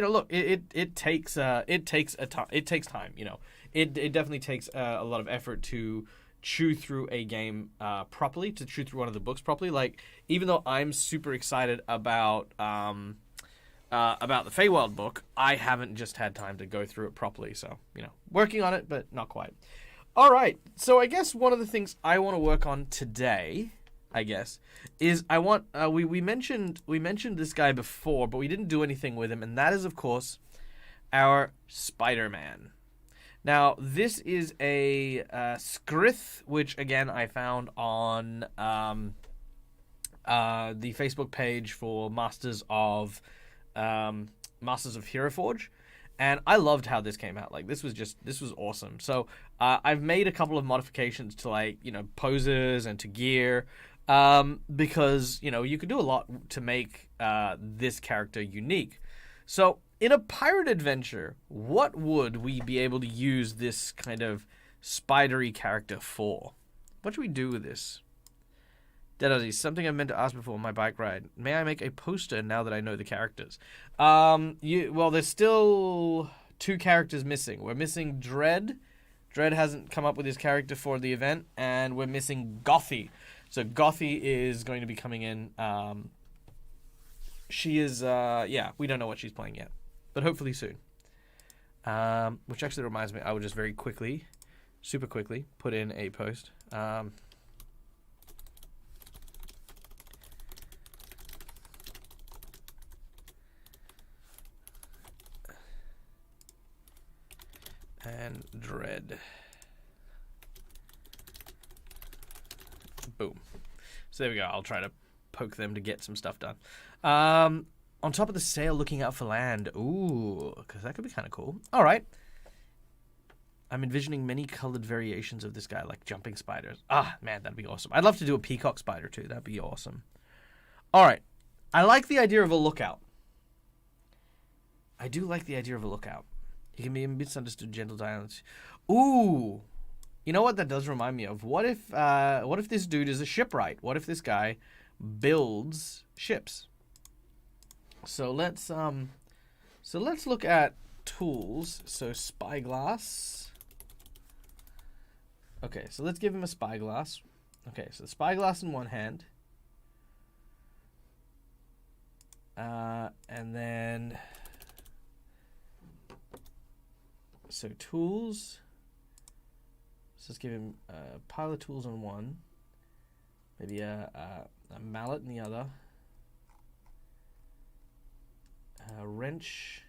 look, it takes time. You know, it definitely takes a lot of effort to chew through a game properly, to chew through one of the books properly. Like, even though I'm super excited about the Feywild book, I haven't just had time to go through it properly. So, working on it, but not quite. All right, so I guess one of the things I want to work on today, is I want we mentioned this guy before, but we didn't do anything with him, and that is, of course, our Spider-Man. Now, this is a scrith, which again I found on the Facebook page for Masters of Hero Forge. And I loved how this came out. Like, this was awesome. So I've made a couple of modifications to, poses and to gear, because, you could do a lot to make this character unique. So in a pirate adventure, what would we be able to use this kind of spidery character for? What should we do with this? Dead Ozzy, something I meant to ask before on my bike ride. May I make a poster now that I know the characters? Well, there's still 2 characters missing. We're missing Dread. Dread hasn't come up with his character for the event, and we're missing Gothy. So Gothy is going to be coming in. She is, we don't know what she's playing yet, but hopefully soon. Which actually reminds me, I will just very quickly, super quickly, put in a post. And Dread. Boom. So there we go. I'll try to poke them to get some stuff done. On top of the sail, looking out for land. Ooh, because that could be kind of cool. All right. I'm envisioning many colored variations of this guy, like jumping spiders. Ah, man, that'd be awesome. I'd love to do a peacock spider, too. That'd be awesome. All right. I like the idea of a lookout. I do like the idea of a lookout. He can be a misunderstood, gentle dialect. Ooh. You know what that does remind me of? What if this dude is a shipwright? What if this guy builds ships? So let's look at tools. So spyglass. Okay, so let's give him a spyglass. Okay, so the spyglass in one hand. And then so tools. So let's give him a pile of tools on one. Maybe a mallet in the other. A wrench.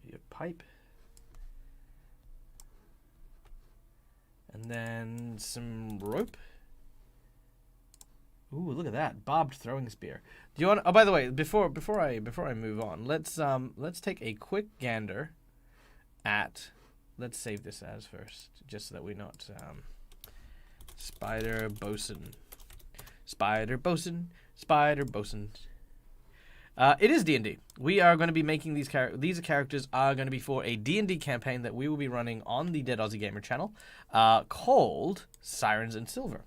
Maybe a pipe. And then some rope. Ooh, look at that barbed throwing spear. Do you want? Oh, by the way, before I move on, let's take a quick gander at. Let's save this as first, just so that we're not spider bosun. It is D&D. We are going to be making these characters are going to be for a D&D campaign that we will be running on the Dead Aussie Gamer channel, called Sirens and Silver.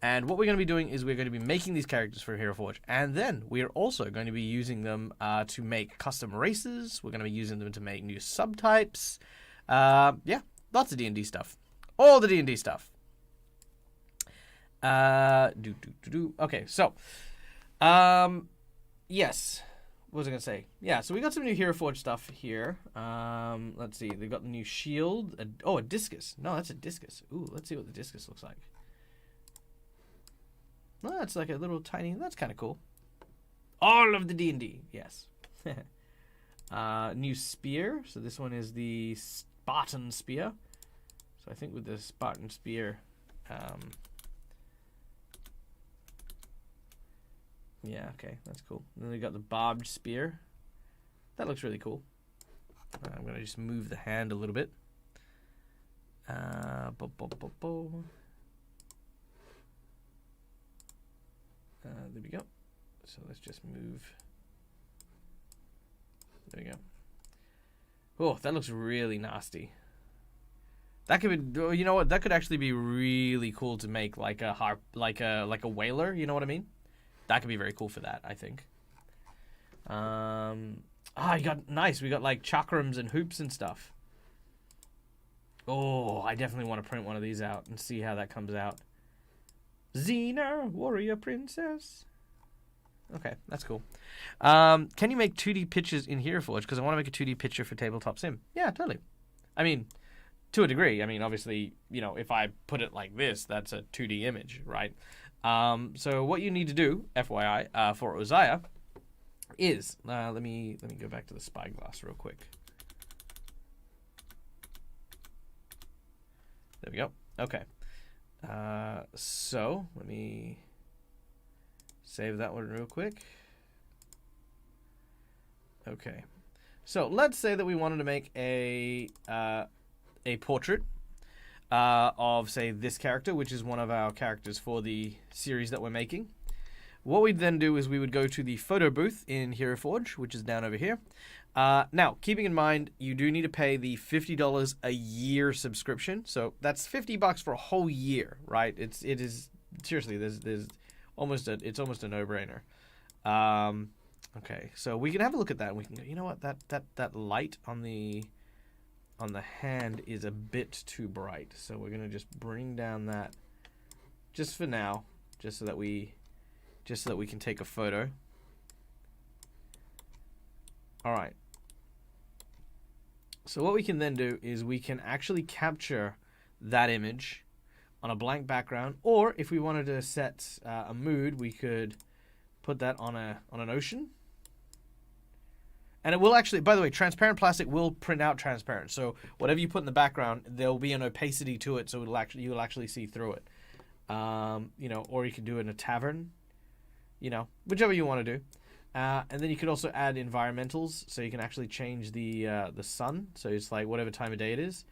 And what we're going to be doing is we're going to be making these characters for Hero Forge, and then we are also going to be using them to make custom races. We're going to be using them to make new subtypes. Yeah, lots of D&D stuff. All the D&D stuff. Okay, so, yes. What was I going to say? Yeah, so we got some new Hero Forge stuff here. Let's see. They've got the new shield. A discus. No, that's a discus. Ooh, let's see what the discus looks like. Oh, that's like a little tiny. That's kind of cool. All of the D&D, yes. New spear. So this one is the Spartan spear. So I think with the Spartan spear, yeah, okay, that's cool. And then we got the barbed spear. That looks really cool. I'm gonna just move the hand a little bit. There we go. So let's just move. There we go. Oh, that looks really nasty. That could be, you know what? That could actually be really cool to make like a harp, like a whaler. You know what I mean? That could be very cool for that, I think. You got nice. We got like chakrams and hoops and stuff. Oh, I definitely want to print one of these out and see how that comes out. Xena, warrior princess. Okay, that's cool. Can you make 2D pictures in Hero Forge? Because I want to make a 2D picture for Tabletop Sim. Yeah, totally. I mean, to a degree. I mean, obviously, you know, if I put it like this, that's a 2D image, right? So what you need to do, FYI, for Uzziah, is let me go back to the spyglass real quick. There we go. Okay. So let me save that one real quick. Okay. So let's say that we wanted to make a portrait of, say, this character, which is one of our characters for the series that we're making. What we'd then do is we would go to the photo booth in Hero Forge, which is down over here. Now, keeping in mind, you do need to pay the $50 a year subscription. So that's $50 for a whole year, right? It is seriously, there's almost it's almost a no-brainer. Okay, so we can have a look at that. And we can go, you know what? That light on the hand is a bit too bright. So we're gonna just bring down that just for now, just so that we can take a photo. All right. So what we can then do is we can actually capture that image on a blank background, or if we wanted to set a mood, we could put that on an ocean. And it will actually, by the way, transparent plastic will print out transparent. So whatever you put in the background, there'll be an opacity to it, so you'll actually see through it. You know, or you can do it in a tavern. You know, whichever you want to do. And then you could also add environmentals, so you can actually change the sun. So it's like whatever time of day it is.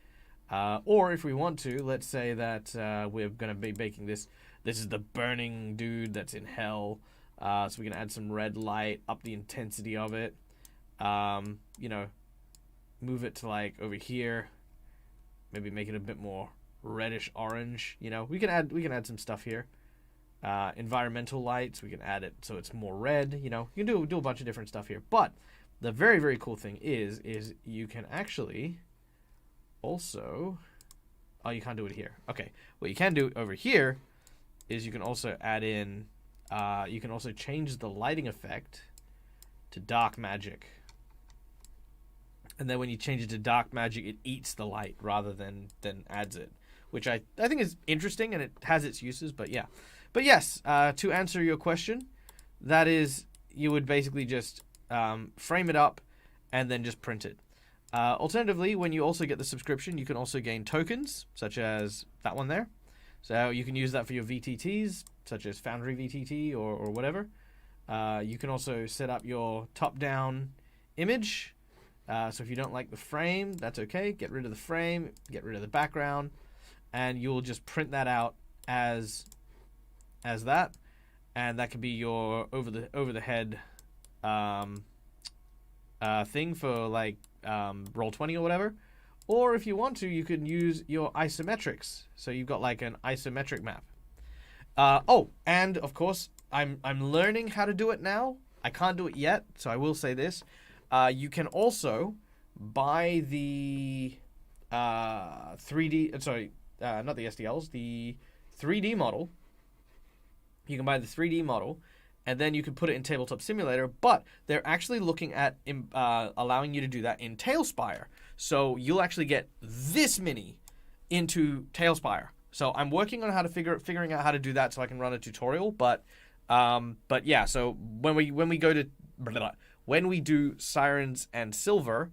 Or if we want to, let's say that we're going to be baking this. This is the burning dude that's in hell. So we can add some red light, up the intensity of it. You know, move it to like over here. Maybe make it a bit more reddish orange. You know, we can add some stuff here. Environmental lights, we can add it so it's more red. You know, you can do a bunch of different stuff here. But the very, very cool thing is you can actually also, oh, you can't do it here. Okay, what you can do over here is you can also add in, you can also change the lighting effect to dark magic. And then when you change it to dark magic, it eats the light rather than adds it, which I think is interesting, and it has its uses. But yeah, but yes, to answer your question, that is, you would basically just frame it up and then just print it. Alternatively, when you also get the subscription, you can also gain tokens, such as that one there. So you can use that for your VTTs, such as Foundry VTT or whatever. You can also set up your top-down image. So if you don't like the frame, that's okay. Get rid of the frame, get rid of the background, and you'll just print that out as that, and that could be your over the head thing for like Roll20 or whatever. Or if you want to, you can use your isometrics. So you've got like an isometric map. Oh, and of course, I'm learning how to do it now. I can't do it yet, so I will say this. You can also buy the 3D, sorry, not the SDLs, the 3D model. You can buy the 3D model, and then you can put it in Tabletop Simulator, but they're actually looking at allowing you to do that in Tailspire. So you'll actually get this mini into Tailspire. So I'm working on how to figuring out how to do that so I can run a tutorial, but yeah, so when we go to when we do Sirens and Silver,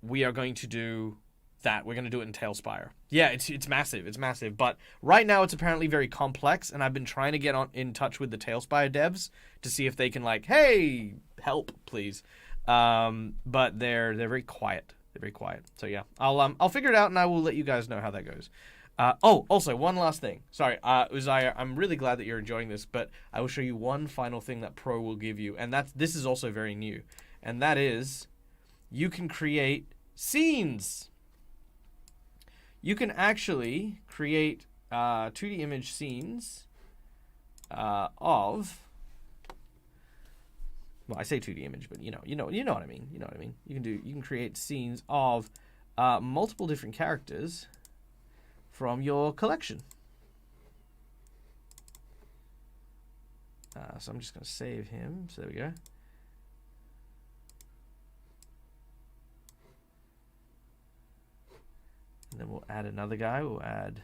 we are going to do that. We're going to do it in Tailspire. Yeah, it's massive. It's massive. But right now it's apparently very complex, and I've been trying to get in touch with the Tailspire devs to see if they can, like, hey, help, please. But they're very quiet. They're very quiet. So yeah, I'll figure it out, and I will let you guys know how that goes. Oh, also one last thing. Sorry, Uzziah, I'm really glad that you're enjoying this, but I will show you one final thing that Pro will give you, and this is also very new, and that is you can create scenes. You can actually create 2D image scenes of. Well, I say 2D image, but you know what I mean. You know what I mean. You can create scenes of multiple different characters from your collection. So I'm just going to save him. So there we go. And then we'll add another guy. We'll add.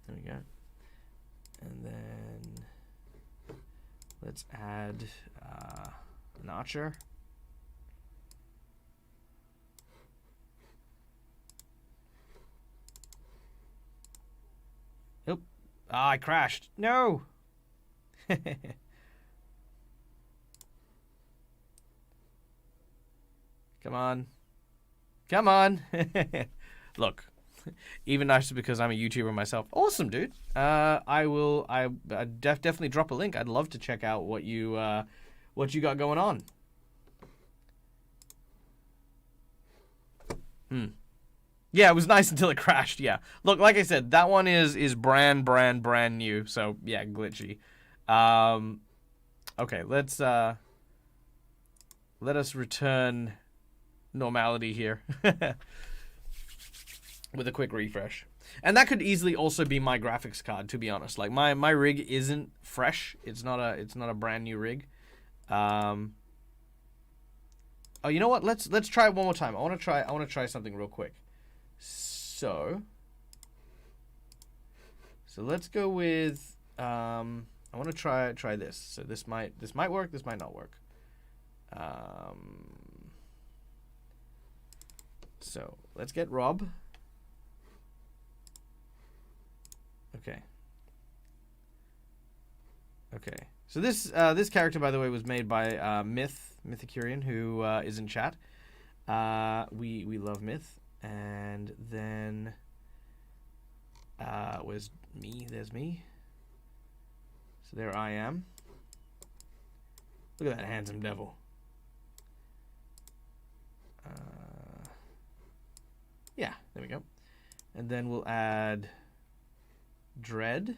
There we go. And then let's add an archer. Nope. I crashed. No. Come on. Come on. Look, even nicer because I'm a YouTuber myself. Awesome, dude. I definitely drop a link. I'd love to check out what you got going on. Yeah, it was nice until it crashed. Yeah. Look, like I said, that one is brand new. So, yeah, glitchy. Okay, let us return normality here with a quick refresh. And that could easily also be my graphics card, to be honest. Like my rig isn't fresh. It's not a brand new rig. Oh, you know what? Let's try it one more time. I want to try something real quick. So So let's go with I want to try this. So this might work, this might not work. So let's get Rob. Okay. Okay. So this character, by the way, was made by Mythicurian, who is in chat. We love Myth. And then where's me? There's me. So there I am. Look at that handsome devil. Yeah, there we go. And then we'll add Dread.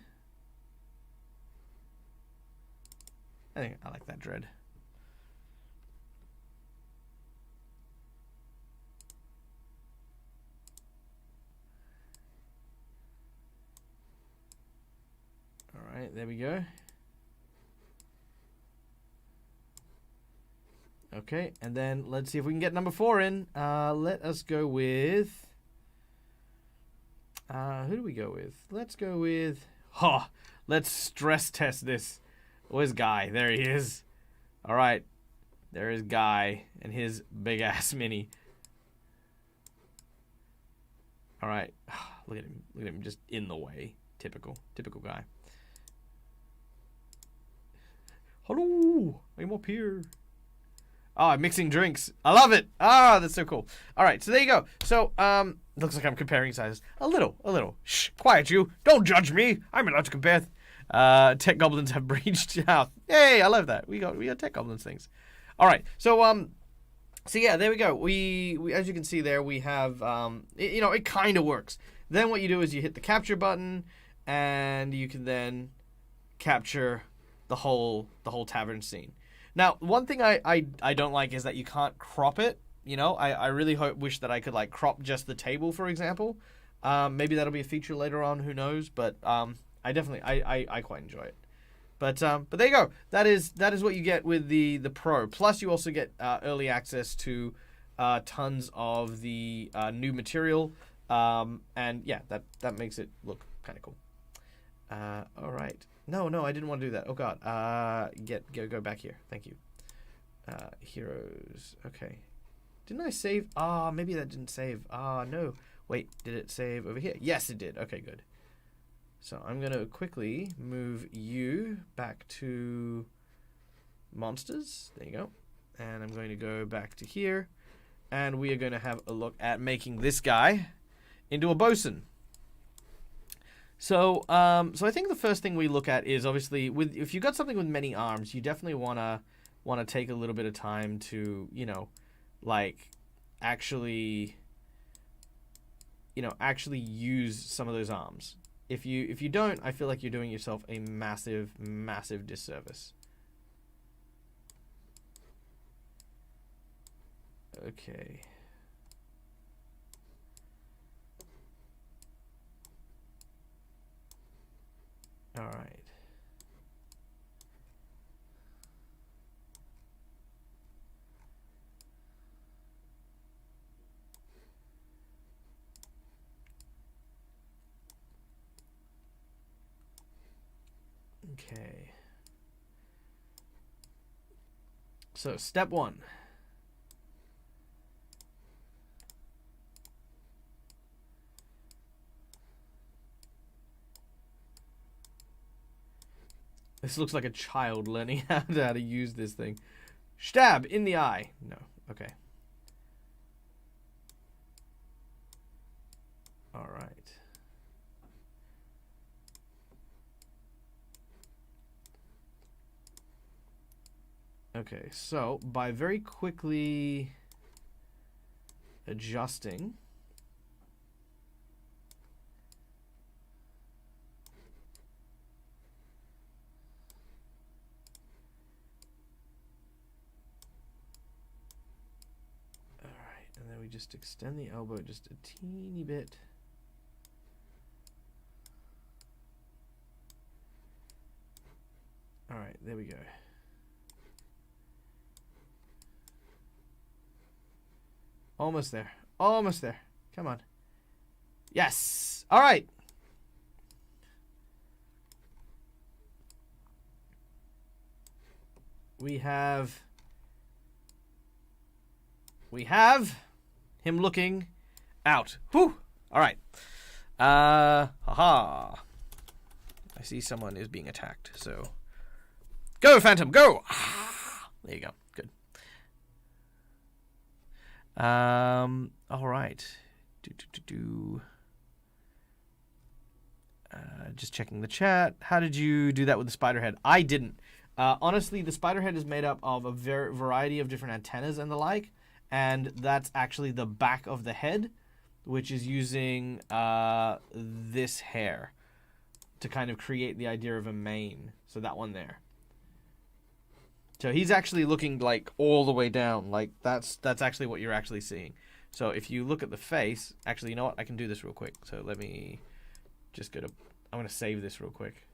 I think I like that Dread. All right, there we go. Okay, and then let's see if we can get number 4 in. Let us go with... who do we go with? Let's go with... let's stress test this. Where's Guy? There he is. All right. There is Guy and his big-ass mini. All right. Look at him. Look at him just in the way. Typical Guy. Hello. I'm up here. Oh, I'm mixing drinks. I love it. Ah, that's so cool. All right, so there you go. So, looks like I'm comparing sizes. A little. Shh, quiet you. Don't judge me. I'm allowed to compare. Tech goblins have breached out. Yay, I love that. We got tech goblins things. All right, so yeah, there we go. We as you can see there, we have it kind of works. Then what you do is you hit the capture button, and you can then capture the whole tavern scene. Now, one thing I don't like is that you can't crop it. You know, I really wish that I could like crop just the table, for example. Maybe that'll be a feature later on. Who knows? But I definitely I quite enjoy it. But there you go. That is what you get with the Pro. Plus, you also get early access to tons of the new material. And yeah, that makes it look kind of cool. All right. No, I didn't want to do that. Oh God. Go back here. Thank you. Heroes. Okay. Didn't I save? Maybe that didn't save. No. Wait, did it save over here? Yes, it did. Okay, good. So I'm going to quickly move you back to monsters. There you go. And I'm going to go back to here. And we are going to have a look at making this guy into a bosun. So I think the first thing we look at is obviously if you've got something with many arms, you definitely wanna take a little bit of time to actually use some of those arms. If you don't, I feel like you're doing yourself a massive disservice. Okay. All right. Okay. So, step 1. This looks like a child learning how to use this thing. Stab in the eye. No. Okay. All right. Okay, so by very quickly adjusting, and then we just extend the elbow just a teeny bit. All right, there we go. Almost there. Almost there. Come on. Yes. All right. we have him looking out. Whew. All right. Haha. I see someone is being attacked. So go, Phantom, go. There you go. Good. All right. Just checking the chat. How did you do that with the spider head? I didn't. Honestly, the spider head is made up of a variety of different antennas and the like, and that's actually the back of the head, which is using this hair to kind of create the idea of a mane. So that one there. So he's actually looking like all the way down. Like that's actually what you're actually seeing. So if you look at the face, actually, you know what? I can do this real quick. So let me just go to, I'm going to save this real quick.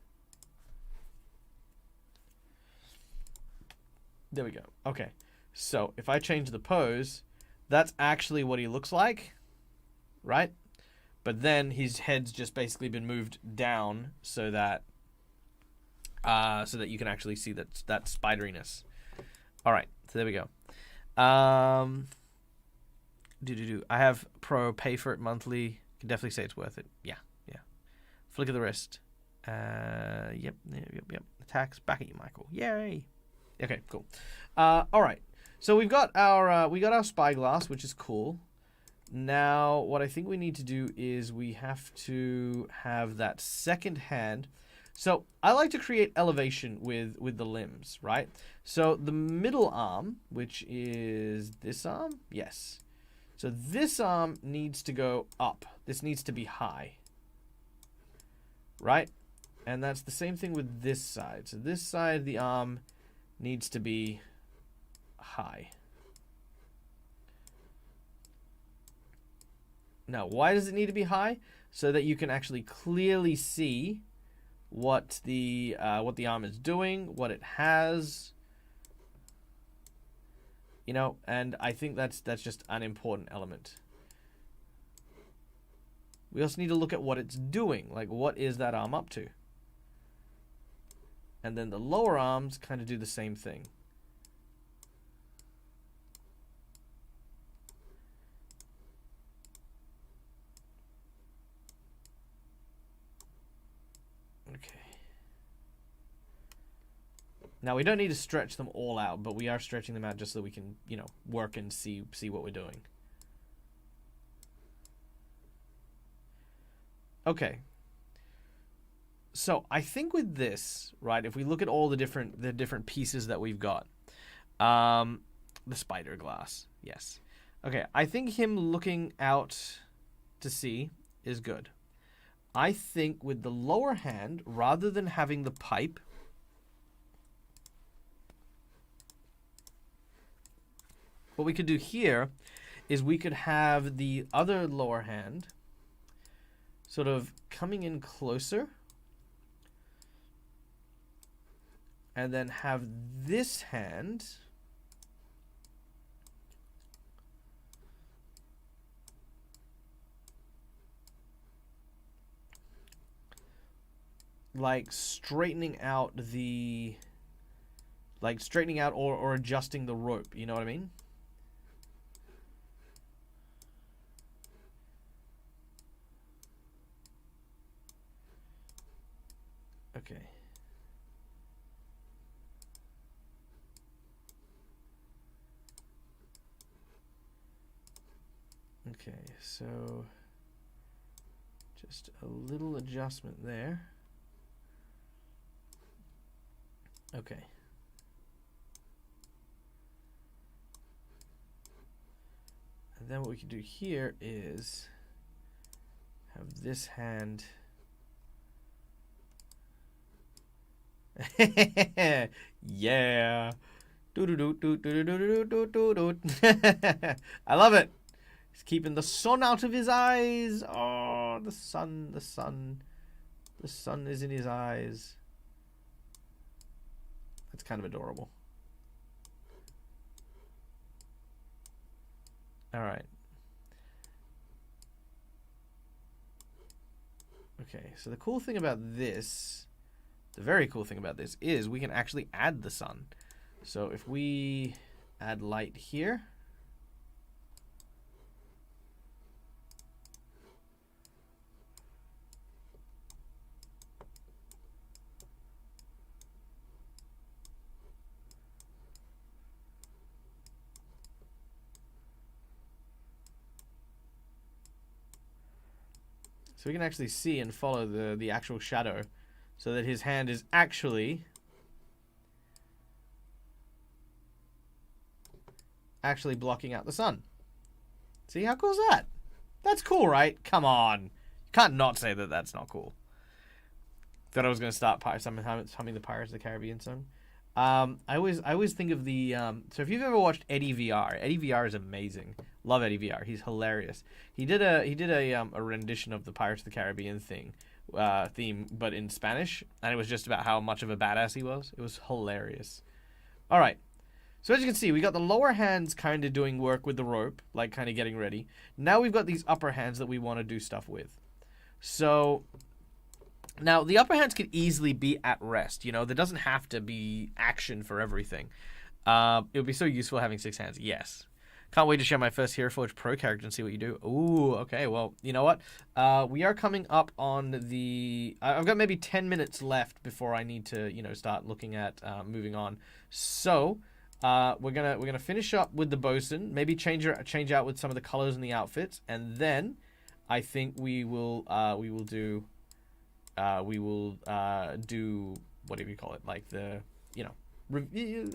There we go. Okay. So if I change the pose, that's actually what he looks like, right? But then his head's just basically been moved down so that you can actually see that spideriness. All right. So there we go. I have Pro, pay for it monthly. Can definitely say it's worth it. Yeah. Flick of the wrist. Yep. Attacks back at you, Michael. Yay. Okay, cool. All right. So we got our spyglass, which is cool. Now, what I think we need to do is we have to have that second hand. So I like to create elevation with the limbs, right? So the middle arm, which is this arm, yes. So this arm needs to go up. This needs to be high, right? And that's the same thing with this side. So this side of the arm needs to be high. Now, why does it need to be high? So that you can actually clearly see what the arm is doing, what it has. You know, and I think that's just an important element. We also need to look at what it's doing. Like, what is that arm up to? And then the lower arms kind of do the same thing. Okay. Now, we don't need to stretch them all out, but we are stretching them out just so we can, you know, work and see what we're doing. Okay. So I think with this, right, if we look at all the different pieces that we've got, the spider glass, yes. Okay, I think him looking out to sea is good. I think with the lower hand, rather than having the pipe, what we could do here is we could have the other lower hand sort of coming in closer, and then have this hand like straightening out or adjusting the rope, you know what I mean? Okay. Okay, so just a little adjustment there. Okay. And then what we can do here is have this hand. Yeah. I love it. He's keeping the sun out of his eyes. Oh, the sun is in his eyes. That's kind of adorable. All right. Okay, so the cool thing about this, the very cool thing about this is we can actually add the sun. So if we add light here. So we can actually see and follow the actual shadow so that his hand is actually blocking out the sun. See, how cool is that? That's cool, right? Come on. You can't not say that that's not cool. Thought I was going to start humming the Pirates of the Caribbean song. I always think of the so if you've ever watched Eddie VR, Eddie VR is amazing. Love Eddie VR. He's hilarious. He did a rendition of the Pirates of the Caribbean theme, but in Spanish, and it was just about how much of a badass he was. It was hilarious. All right. So as you can see, we got the lower hands kind of doing work with the rope, like kind of getting ready. Now we've got these upper hands that we want to do stuff with. So now the upper hands could easily be at rest. You know, there doesn't have to be action for everything. It would be so useful having 6 hands. Yes. Can't wait to share my first Hero Forge Pro character and see what you do. Ooh, okay. Well, you know what? We are coming up on the... I've got maybe 10 minutes left before I need to, you know, start looking at moving on. So... we're gonna finish up with the bosun, maybe change out with some of the colors in the outfits, and then I think we will do what do we call it, like the, you know,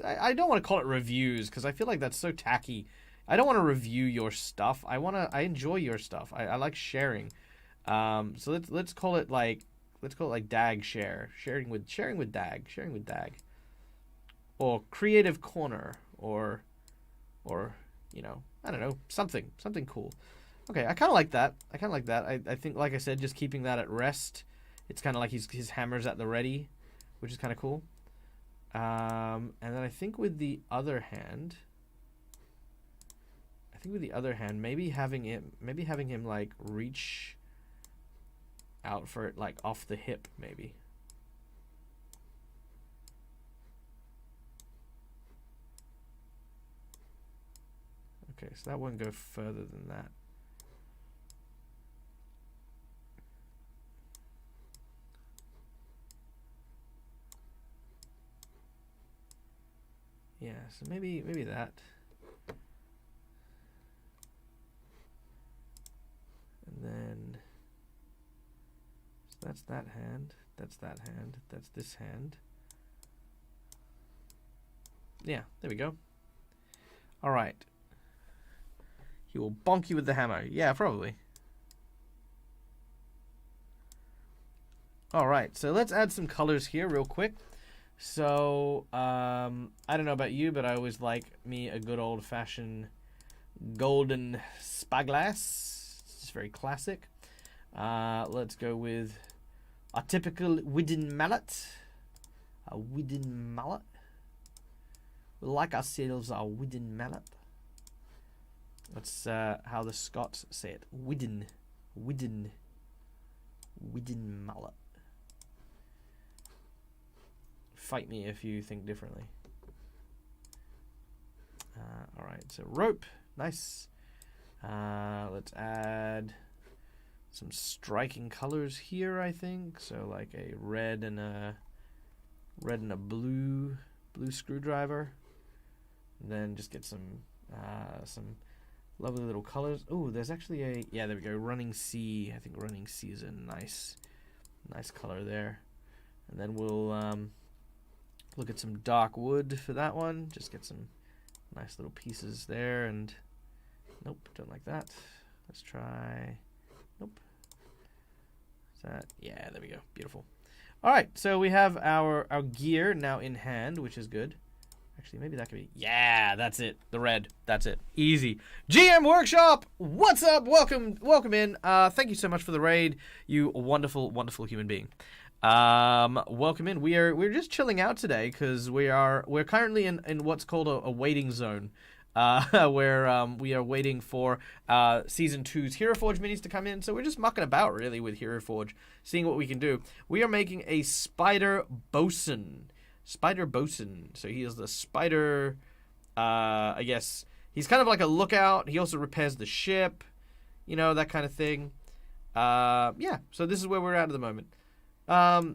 I don't want to call it reviews because I feel like that's so tacky. I don't want to review your stuff. I enjoy your stuff. I like sharing. So let's call it like Dag share, sharing with Dag. Or Creative Corner, or you know, I don't know, something cool. Okay, I kind of like that. I think, like I said, just keeping that at rest. It's kind of like his hammer's at the ready, which is kind of cool. And then I think with the other hand, maybe having him like reach out for it, like off the hip, maybe. Okay, so that won't go further than that. Yeah, so maybe that. And then so that's that hand, that's this hand. Yeah, there we go. All right. He will bonk you with the hammer. Yeah, probably. All right, so let's add some colors here real quick. So, I don't know about you, but I always like me a good old-fashioned golden spyglass. It's very classic. Let's go with a typical wooden mallet. A wooden mallet. We like ourselves a wooden mallet. That's how the Scots say it. Wooden mallet. Fight me if you think differently. All right, so rope, nice. Let's add some striking colors here. I think so, like a red and a blue screwdriver. And then just get some lovely little colors. Oh, there's actually a, yeah, there we go, running sea. I think running sea is a nice color there. And then we'll look at some dark wood for that one. Just get some nice little pieces there. And nope, don't like that. Let's try, nope. Is that, yeah, there we go, beautiful. All right, so we have our gear now in hand, which is good. Actually, maybe that could be... Yeah, that's it. The red. That's it. Easy. GM Workshop! What's up? Welcome in. Thank you so much for the raid, you wonderful, wonderful human being. Welcome in. We're just chilling out today because we're currently in what's called a waiting zone. Where we are waiting for Season 2's Hero Forge minis to come in. So we're just mucking about, really, with Hero Forge, seeing what we can do. We are making a spider bosun. Spider Bosun. So he is the spider. I guess he's kind of like a lookout. He also repairs the ship, you know, that kind of thing. Yeah. So this is where we're at the moment. All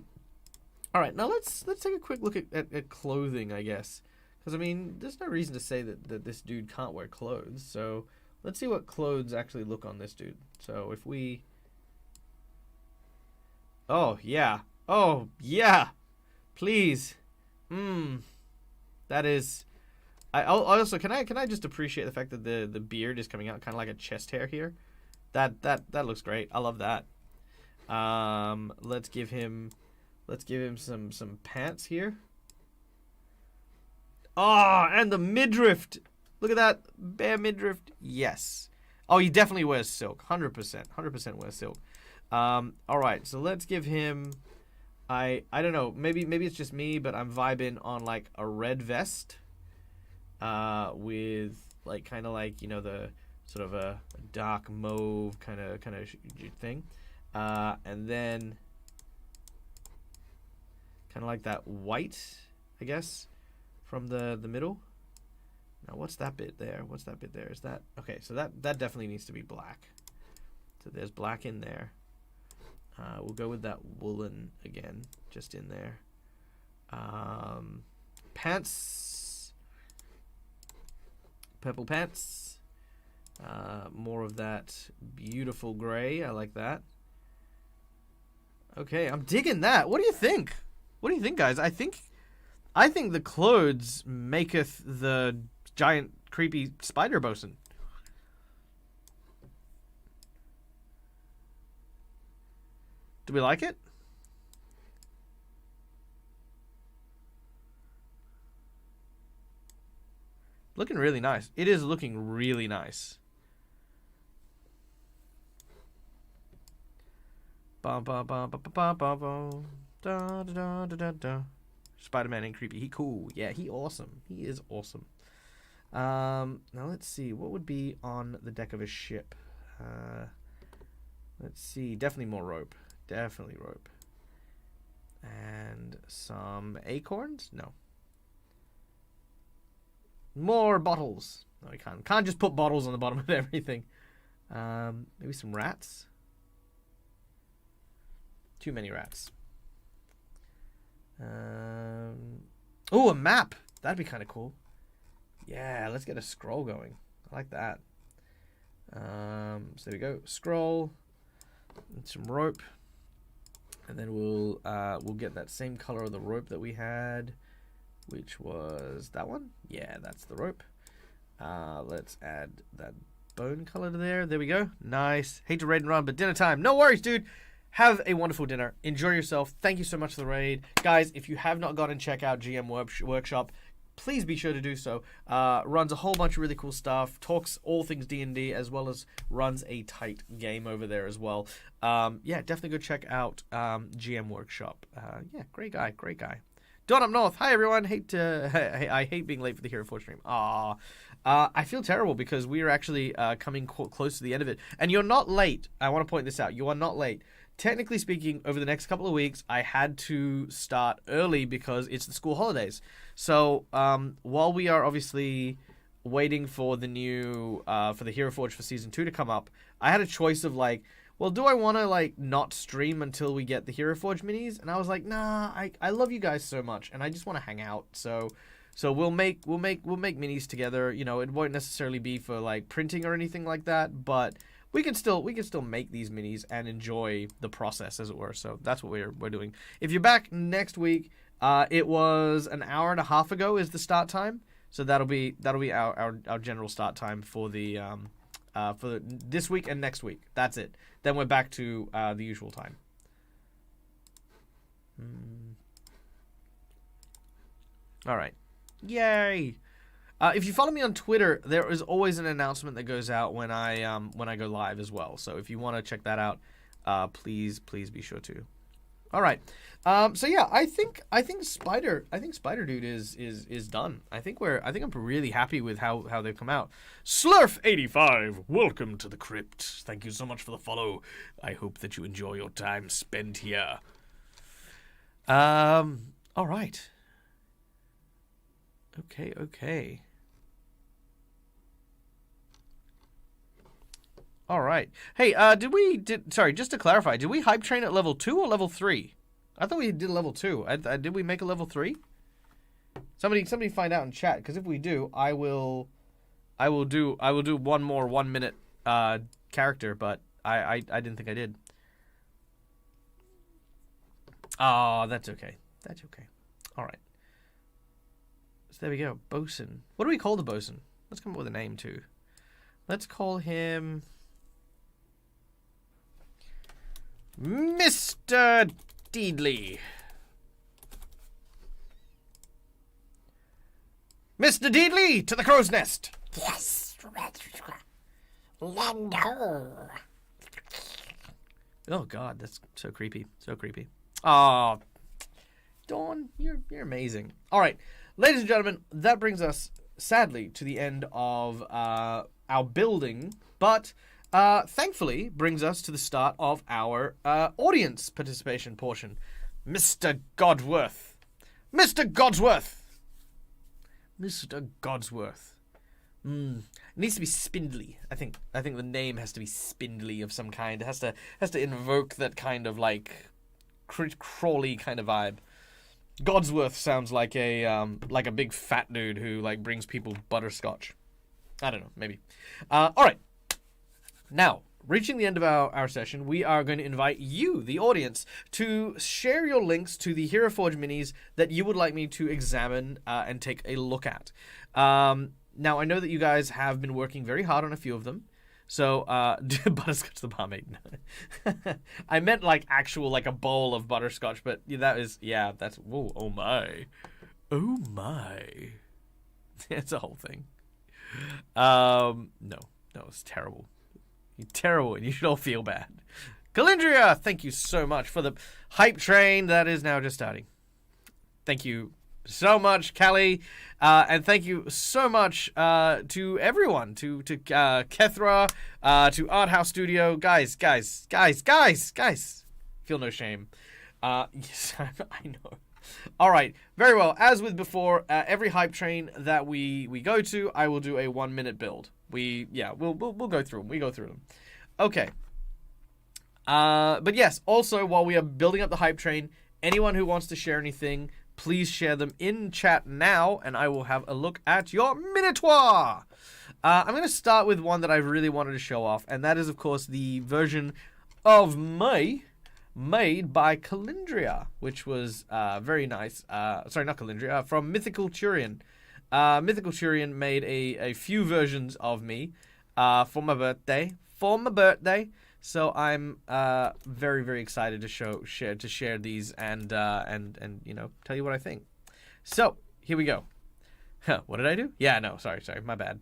right. Now let's take a quick look at clothing, I guess, because I mean, there's no reason to say that this dude can't wear clothes. So let's see what clothes actually look on this dude. So if we, oh yeah, please, that is. I also can I just appreciate the fact that the beard is coming out kind of like a chest hair here. That looks great. I love that. Let's give him some pants here. Oh, and the midriff. Look at that bare midriff. Yes. Oh, he definitely wears silk. 100%. 100% wears silk. All right. So let's give him. I don't know. Maybe it's just me, but I'm vibing on like a red vest. With like kind of like, you know, the sort of a dark mauve kind of thing, and then kind of like that white, I guess, from the middle. Now what's that bit there? Is that okay? So that definitely needs to be black. So there's black in there. We'll go with that woolen again, just in there. Pants. Purple pants. More of that beautiful gray. I like that. Okay, I'm digging that. What do you think? What do you think, guys? I think the clothes maketh the giant creepy spider bosun. Do we like it? Looking really nice. It is looking really nice. Spider-Man ain't creepy. He cool. Yeah, he awesome. He is awesome. Now let's see. What would be on the deck of a ship? Let's see. Definitely more rope. Definitely rope. And some acorns? No. More bottles. No, we can't. Can't just put bottles on the bottom of everything. Maybe some rats. Too many rats. Oh, a map. That'd be kind of cool. Yeah, let's get a scroll going. I like that. So there we go. Scroll. And some rope. And then we'll get that same color of the rope that we had, which was that one. Yeah, that's the rope. Let's add that bone color to there. There we go. Nice. Hate to raid and run, but dinner time. No worries, dude. Have a wonderful dinner. Enjoy yourself. Thank you so much for the raid. Guys, if you have not gone and check out GM Workshop, please be sure to do so. Runs a whole bunch of really cool stuff. Talks all things D&D, as well as runs a tight game over there as well. Yeah, definitely go check out GM Workshop. Yeah, great guy. Dawn Up North. Hi, everyone. I hate being late for the Hero Forge stream. I feel terrible because we are actually coming close to the end of it. And you're not late. I want to point this out. You are not late. Technically speaking, over the next couple of weeks, I had to start early because it's the school holidays. So while we are obviously waiting for the new for the Hero Forge for Season 2 to come up, I had a choice of like, well, do I want to like not stream until we get the Hero Forge minis? And I was like, nah, I love you guys so much, and I just want to hang out. So we'll make minis together. You know, it won't necessarily be for like printing or anything like that, but we can still make these minis and enjoy the process, as it were. So that's what we're doing. If you're back next week, it was an hour and a half ago is the start time. So that'll be our general start time for the for this week and next week. That's it. Then we're back to the usual time. All right. Yay. If you follow me on Twitter, there is always an announcement that goes out when I go live as well. So if you want to check that out, please be sure to. All right. So yeah, I think Spider Dude is done. I think I'm really happy with how they've come out. Slurf85, welcome to the crypt. Thank you so much for the follow. I hope that you enjoy your time spent here. All right. Okay, okay. All right. Hey, sorry, just to clarify, did we hype train at level 2 or level 3? I thought we did level 2. Did we make a level 3? Somebody find out in chat, because if we do, I will do one more 1 minute character, but I didn't think I did. Oh, that's okay. That's okay. All right. So there we go. Bosun. What do we call the bosun? Let's come up with a name too. Let's call him Mr. Deedly. Mr. Deedly, to the crow's nest. Yes. Lando. Oh God, that's so creepy. So creepy. Oh, Dawn, you're amazing. All right, ladies and gentlemen, that brings us sadly to the end of our building, but thankfully brings us to the start of our audience participation portion. Mr. Godsworth. Mr. Godsworth. Mr. Godsworth. It needs to be spindly. I think the name has to be spindly of some kind. It has to invoke that kind of like crawly kind of vibe. Godsworth sounds like a big fat dude who like brings people butterscotch. I don't know, maybe. All right. Now, reaching the end of our session, we are going to invite you, the audience, to share your links to the Hero Forge minis that you would like me to examine and take a look at. Now, I know that you guys have been working very hard on a few of them. So, butterscotch the barmaid. I meant like actual, like a bowl of butterscotch, but that's, whoa, oh my. Oh my. It's a whole thing. No, it's terrible. You're terrible, and you should all feel bad. Calindria, thank you so much for the hype train that is now just starting. Thank you so much, Callie, and thank you so much to everyone, to Kethra, to Art House Studio, guys, feel no shame. Yes, I know. All right, very well. As with before, every hype train that we go to, I will do a 1 minute build. We'll go through them. We go through them. Okay. But yes, also while we are building up the hype train, anyone who wants to share anything, please share them in chat now, and I will have a look at your Minotaur. I'm going to start with one that I really wanted to show off, and that is, of course, the version of May made by Calindria, which was very nice. Sorry, not Calindria, from Mythical Turian. Mythical Turian made a few versions of me for my birthday. So I'm very, very excited to share these and you know, tell you what I think. So here we go. What did I do? Yeah, no, sorry, my bad.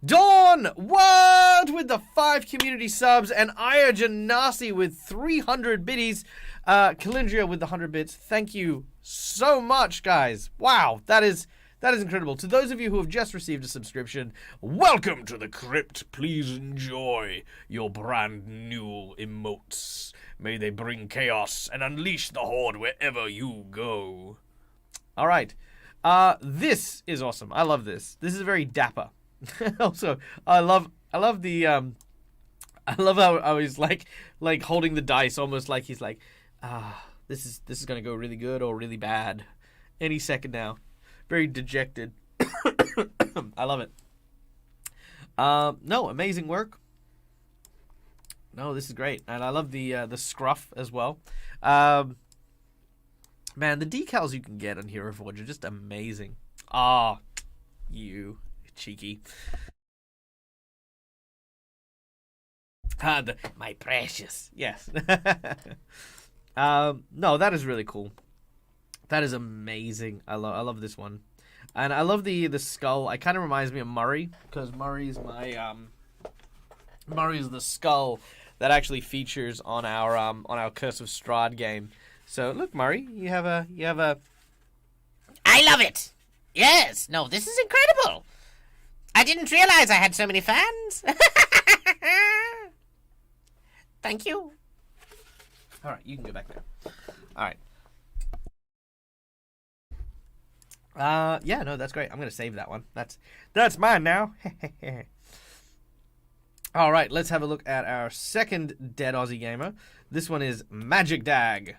Dawn, what with the 5 community subs, and Aya Janasi with 300 biddies. Calindria with the 100 bits. Thank you so much, guys. Wow, that is incredible. To those of you who have just received a subscription, welcome to the crypt. Please enjoy your brand new emotes. May they bring chaos and unleash the horde wherever you go. All right. This is awesome. I love this. This is very dapper. Also, I love the I love how he's like holding the dice, almost like he's like, this is gonna go really good or really bad any second now. Very dejected. I love it. No, amazing work. No, this is great, and I love the scruff as well. Man, the decals you can get on Hero Forge are just amazing. You cheeky. My precious. Yes. No, that is really cool. That is amazing. I love this one, and I love the skull. It kind of reminds me of Murray, because Murray's Murray's the skull that actually features on our Curse of Strahd game. So look, Murray, you have a. I love it. Yes. No, this is incredible. I didn't realize I had so many fans. Thank you. All right, you can go back now. All right. Yeah, no, that's great. I'm gonna save that one. That's mine now. All right, let's have a look at our second dead Aussie gamer. This one is Magic Dag.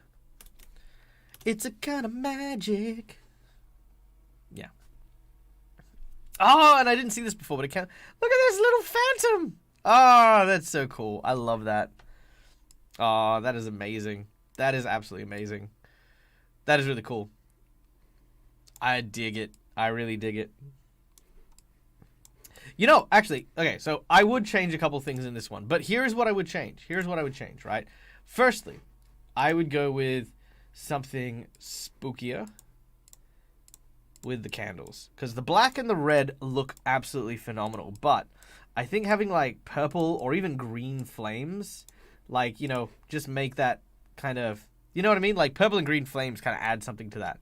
It's a kind of magic. Yeah. Oh, and I didn't see this before, but it can. Look at this little phantom. Oh, that's so cool. I love that. Oh, that is amazing. That is absolutely amazing. That is really cool. I dig it. I really dig it. You know, actually, okay, so I would change a couple things in this one, but here's what I would change. Here's what I would change, right? Firstly, I would go with something spookier with the candles, because the black and the red look absolutely phenomenal, but I think having like purple or even green flames, like, you know, just make that kind of, you know what I mean? Like purple and green flames kind of add something to that.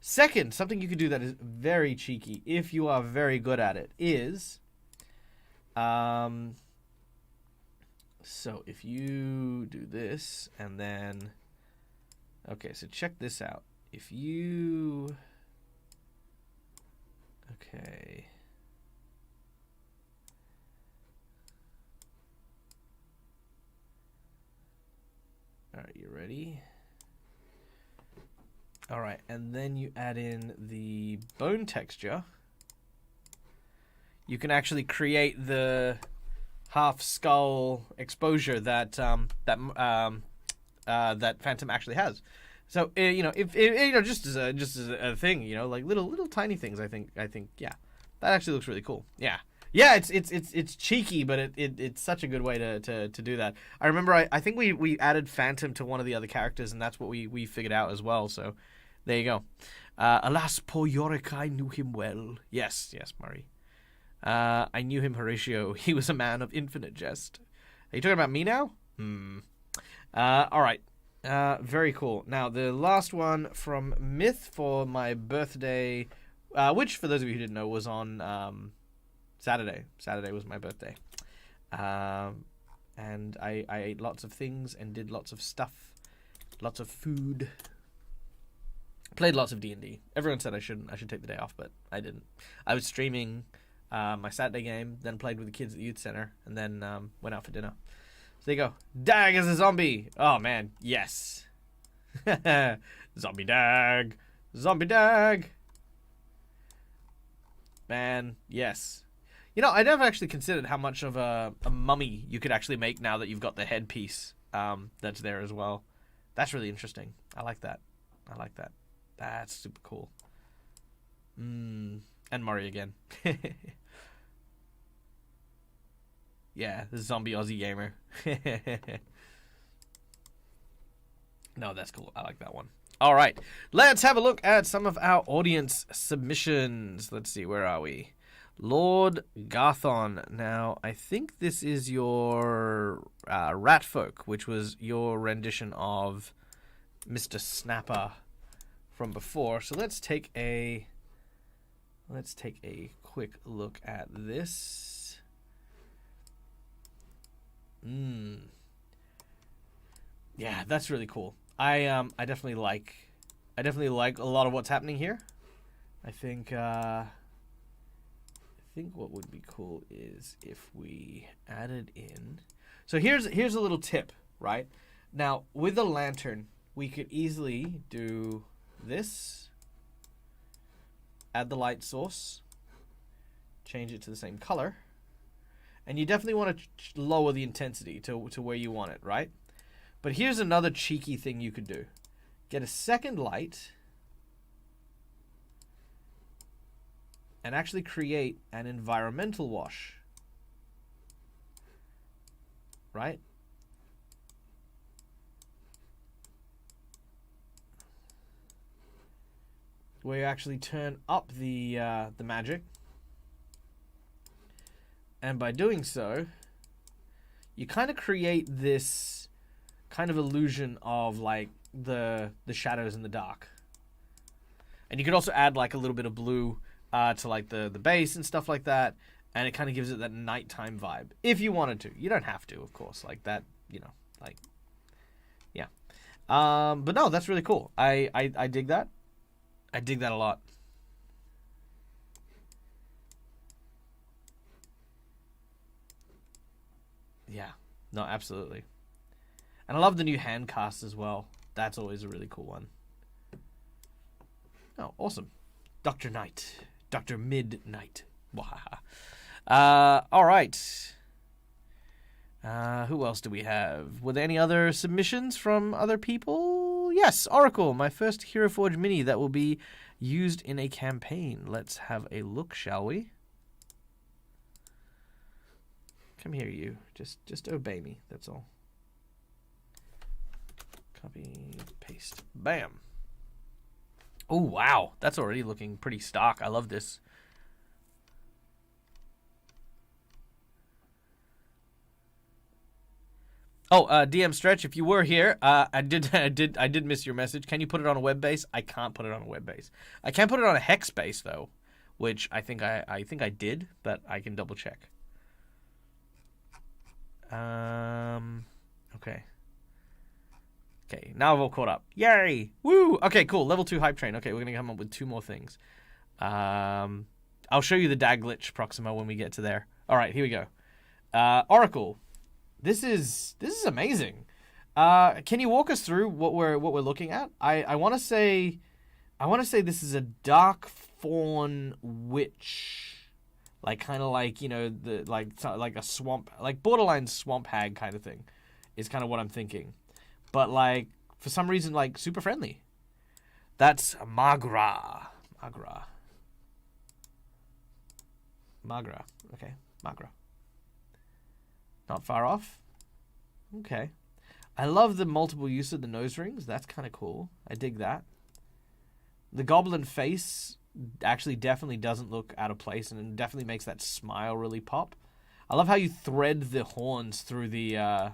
Second, something you could do that is very cheeky, if you are very good at it, is, so if you do this, and then, okay, so check this out. If you, okay, all right, you ready? All right, and then you add in the bone texture. You can actually create the half skull exposure that that Phantom actually has. So you know, if you know, just as a thing, you know, like little tiny things. I think yeah, that actually looks really cool. Yeah. It's cheeky, but it's such a good way to do that. I remember I think we added Phantom to one of the other characters, and that's what we figured out as well. So there you go. Alas, poor Yorick, I knew him well. Yes, Murray. I knew him, Horatio. He was a man of infinite jest. Are you talking about me now? All right. Very cool. Now, the last one from Myth for my birthday, which, for those of you who didn't know, was on Saturday. Saturday was my birthday. And I ate lots of things and did lots of stuff. Lots of food. Played lots of D&D. Everyone said I should take the day off, but I didn't. I was streaming my Saturday game, then played with the kids at the youth center, and then went out for dinner. So there you go. Dag as a zombie. Oh man, yes. Zombie Dag. Zombie Dag. Man, yes. You know, I never actually considered how much of a mummy you could actually make now that you've got the headpiece that's there as well. That's really interesting. I like that. That's super cool. And Murray again. Yeah, the zombie Aussie gamer. No, that's cool. I like that one. All right, let's have a look at some of our audience submissions. Let's see, where are we? Lord Garthon. Now, I think this is your Ratfolk, which was your rendition of Mr. Snapper from before. So let's take a quick look at this. Yeah, that's really cool. I definitely like a lot of what's happening here. I think what would be cool is if we added in. So here's a little tip, right? Now, with the lantern, we could easily do this. Add the light source. Change it to the same color. And you definitely want to lower the intensity to where you want it, right? But here's another cheeky thing you could do. Get a second light and actually create an environmental wash. Right? Where you actually turn up the magic. And by doing so, you kind of create this kind of illusion of like the shadows in the dark. And you could also add like a little bit of blue to like the base and stuff like that, and it kind of gives it that nighttime vibe if you wanted to. You don't have to, of course, like that, you know, like yeah. But no, that's really cool. I dig that. I dig that a lot. Yeah. No, absolutely. And I love the new hand cast as well. That's always a really cool one. Oh, awesome. Dr. Knight. Dr. Midnight. Wahaha. All right. Who else do we have? Were there any other submissions from other people? Yes, Oracle, my first Hero Forge mini that will be used in a campaign. Let's have a look, shall we? Come here, you. Just obey me, that's all. Copy, paste. Bam. Oh, wow. That's already looking pretty stock. I love this. Oh, DM Stretch, if you were here, I did miss your message. Can you put it on a web base? I can't put it on a web base. I can put it on a hex base though, which I think I did, but I can double check. Okay. Okay, now I've all caught up. Yay! Woo! Okay, cool. Level 2 hype train. Okay, we're gonna come up with 2 more things. I'll show you the DAG glitch Proximo when we get to there. All right, here we go. Oracle. This is amazing. Can you walk us through what we're looking at? I want to say this is a dark fawn witch, like kind of like, you know, the like a swamp, like borderline swamp hag kind of thing, is kind of what I'm thinking. But like for some reason like super friendly. That's Maghra. Okay, Maghra. Not far off. Okay. I love the multiple use of the nose rings. That's kind of cool. I dig that. The goblin face actually definitely doesn't look out of place, and it definitely makes that smile really pop. I love how you thread the horns through the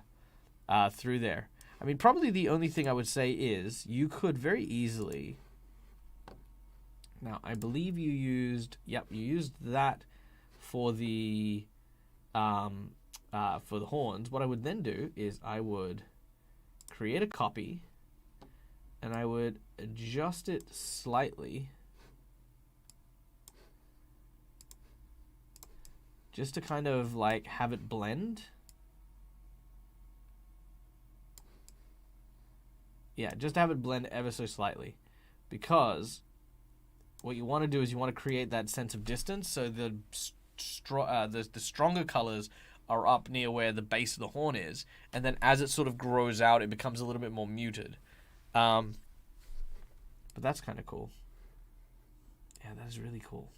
through there. I mean, probably the only thing I would say is you could very easily. Now, I believe you used that for the horns. What I would then do is I would create a copy and I would adjust it slightly just to kind of like have it blend. Yeah, just to have it blend ever so slightly, because what you want to do is you want to create that sense of distance, so the stronger colors are up near where the base of the horn is, and then as it sort of grows out, it becomes a little bit more muted. But that's kind of cool. Yeah, that is really cool.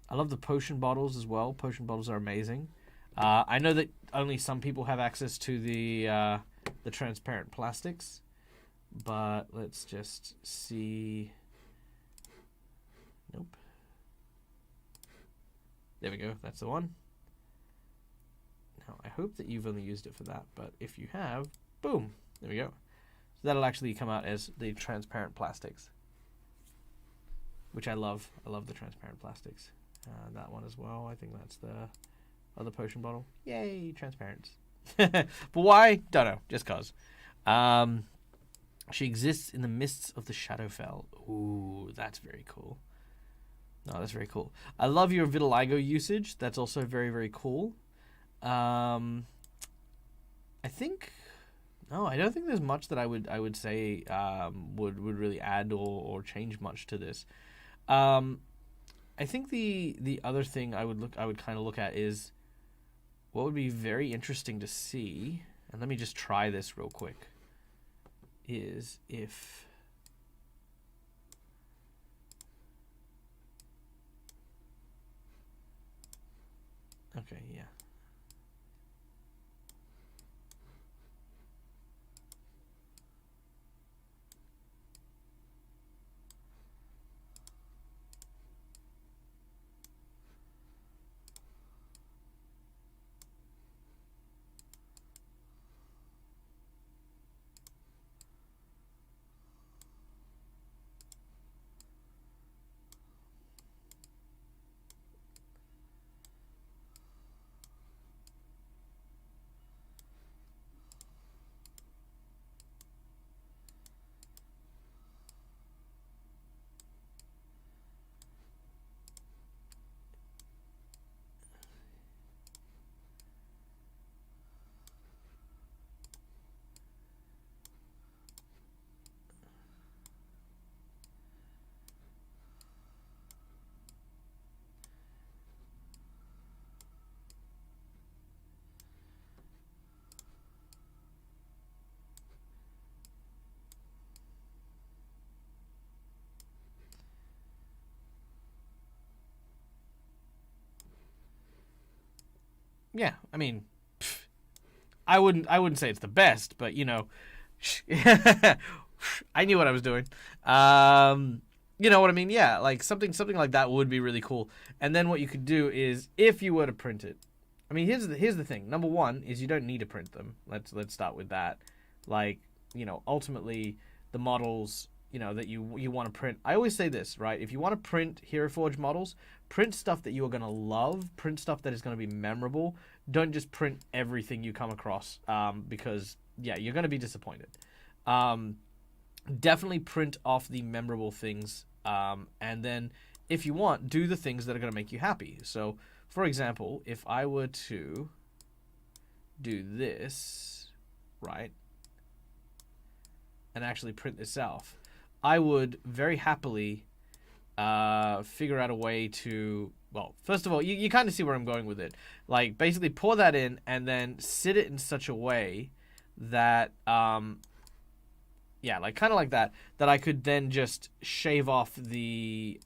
I love the potion bottles as well. Potion bottles are amazing. I know that only some people have access to the transparent plastics, but let's just see. Nope. There we go. That's the one. Now, I hope that you've only used it for that, but if you have, boom, there we go. So that'll actually come out as the transparent plastics, which I love. I love the transparent plastics. That one as well. I think that's the other potion bottle. Yay, transparent. But why? Don't know. Just cause. She exists in the mists of the Shadowfell. Ooh, that's very cool. No, that's very cool. I love your vitiligo usage. That's also very, very cool. I think... No, I don't think there's much that I would say would really add or change much to this. I think the other thing I would kind of look at is what would be very interesting to see, and let me just try this real quick, is if... Okay, yeah. yeah, I mean, I wouldn't say it's the best, but you know, I knew what I was doing. You know what I mean? Yeah, like something like that would be really cool. And then what you could do is, if you were to print it, I mean, here's the thing. Number one is you don't need to print them. Let's start with that. Like, you know, ultimately the models, you know, that you want to print. I always say this, right? If you want to print Hero Forge models, print stuff that you are going to love, print stuff that is going to be memorable. Don't just print everything you come across, because yeah, you're going to be disappointed. Definitely print off the memorable things, and then if you want, do the things that are going to make you happy. So, for example, if I were to do this, right, and actually print this off, I would very happily figure out a way to, well, first of all, you kind of see where I'm going with it. Like, basically pour that in and then sit it in such a way that, yeah, like kind of like that I could then just shave off the,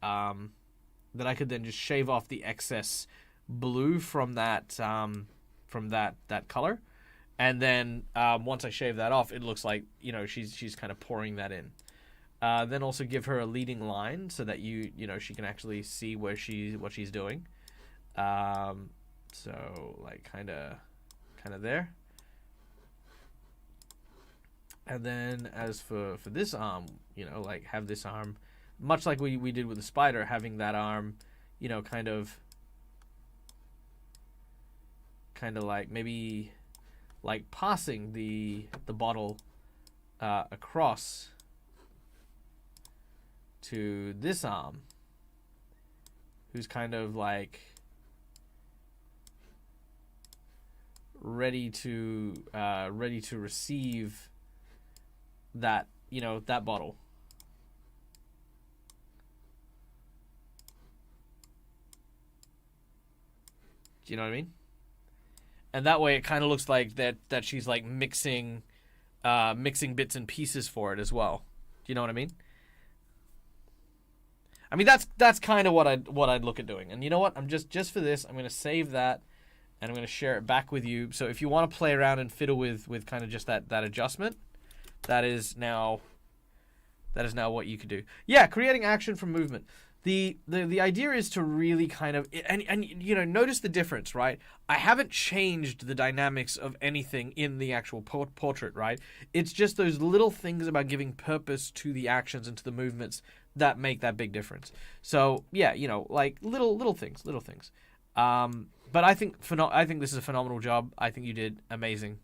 excess blue from that, that color. And then once I shave that off, it looks like, you know, she's kind of pouring that in. Then also give her a leading line so that you know, she can actually see what she's doing. So like kind of there. And then as for this arm, you know, like have this arm, much like we did with the spider, having that arm, you know, kind of like maybe like passing the bottle across to this arm, who's kind of like ready to receive that, you know, that bottle. Do you know what I mean? And that way it kind of looks like that she's like mixing bits and pieces for it as well. Do you know what I mean? I mean, that's kind of what I'd look at doing. And you know what? I'm just for this, I'm going to save that and I'm going to share it back with you. So if you want to play around and fiddle with kind of just that adjustment, that is now what you could do. Yeah, creating action from movement. The idea is to really kind of, and you know, notice the difference, right? I haven't changed the dynamics of anything in the actual portrait, right? It's just those little things about giving purpose to the actions and to the movements that make that big difference. So yeah, you know, like little things. But I think this is a phenomenal job. I think you did amazing.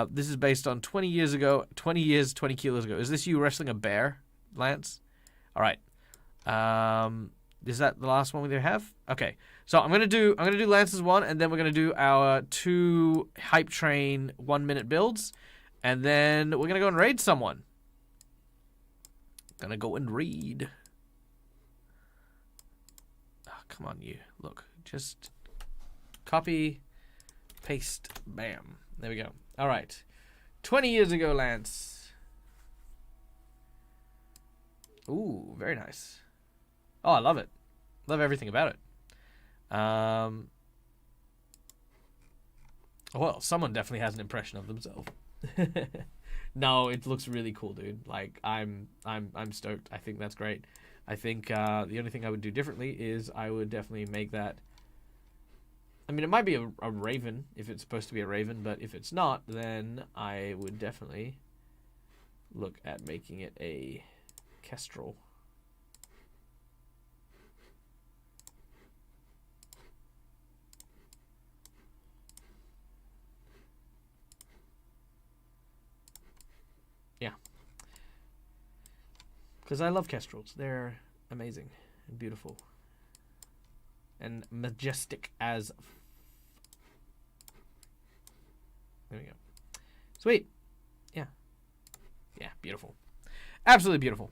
This is based on 20 years ago, 20 kilos ago. Is this you wrestling a bear, Lance? All right. Is that the last one we have? Okay. So I'm gonna do Lance's one, and then we're gonna do our 2 hype train 1-minute builds, and then we're gonna go and raid someone. Gonna go and raid. Oh, come on, you. Look, just copy, paste, bam. There we go. All right. 20 years ago, Lance. Ooh, very nice. Oh, I love it. Love everything about it. Well, someone definitely has an impression of themselves. No, it looks really cool, dude. Like, I'm stoked. I think that's great. I think the only thing I would do differently is I would definitely make that. I mean, it might be a raven if it's supposed to be a raven, but if it's not, then I would definitely look at making it a kestrel. Yeah. Because I love kestrels. They're amazing and beautiful. And majestic as... There we go. Sweet. Yeah. Yeah, beautiful. Absolutely beautiful.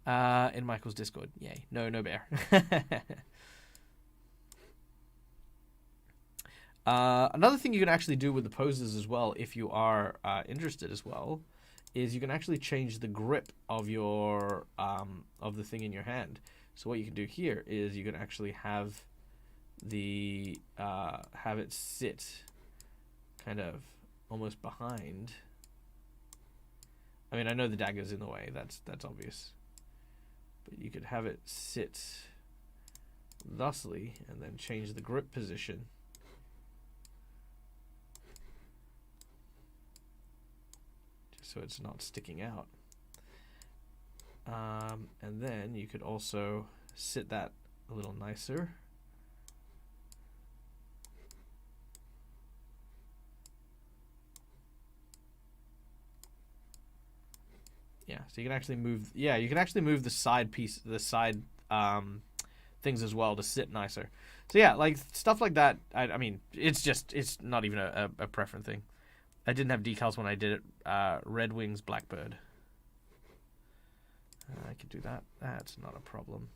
In Michael's Discord. Yay. No bear. Another thing you can actually do with the poses as well, if you are interested as well, is you can actually change the grip of your of the thing in your hand. So what you can do here is you can actually have have it sit kind of almost behind. I mean, I know the dagger's in the way. That's obvious. But you could have it sit thusly and then change the grip position. Just so it's not sticking out. And then you could also sit that a little nicer. Yeah, so you can actually move. Yeah, you can actually move the side piece, the side things as well to sit nicer. So yeah, like stuff like that. I mean, it's not even a preference thing. I didn't have decals when I did it. Red Wings Blackbird. I could do that. That's not a problem.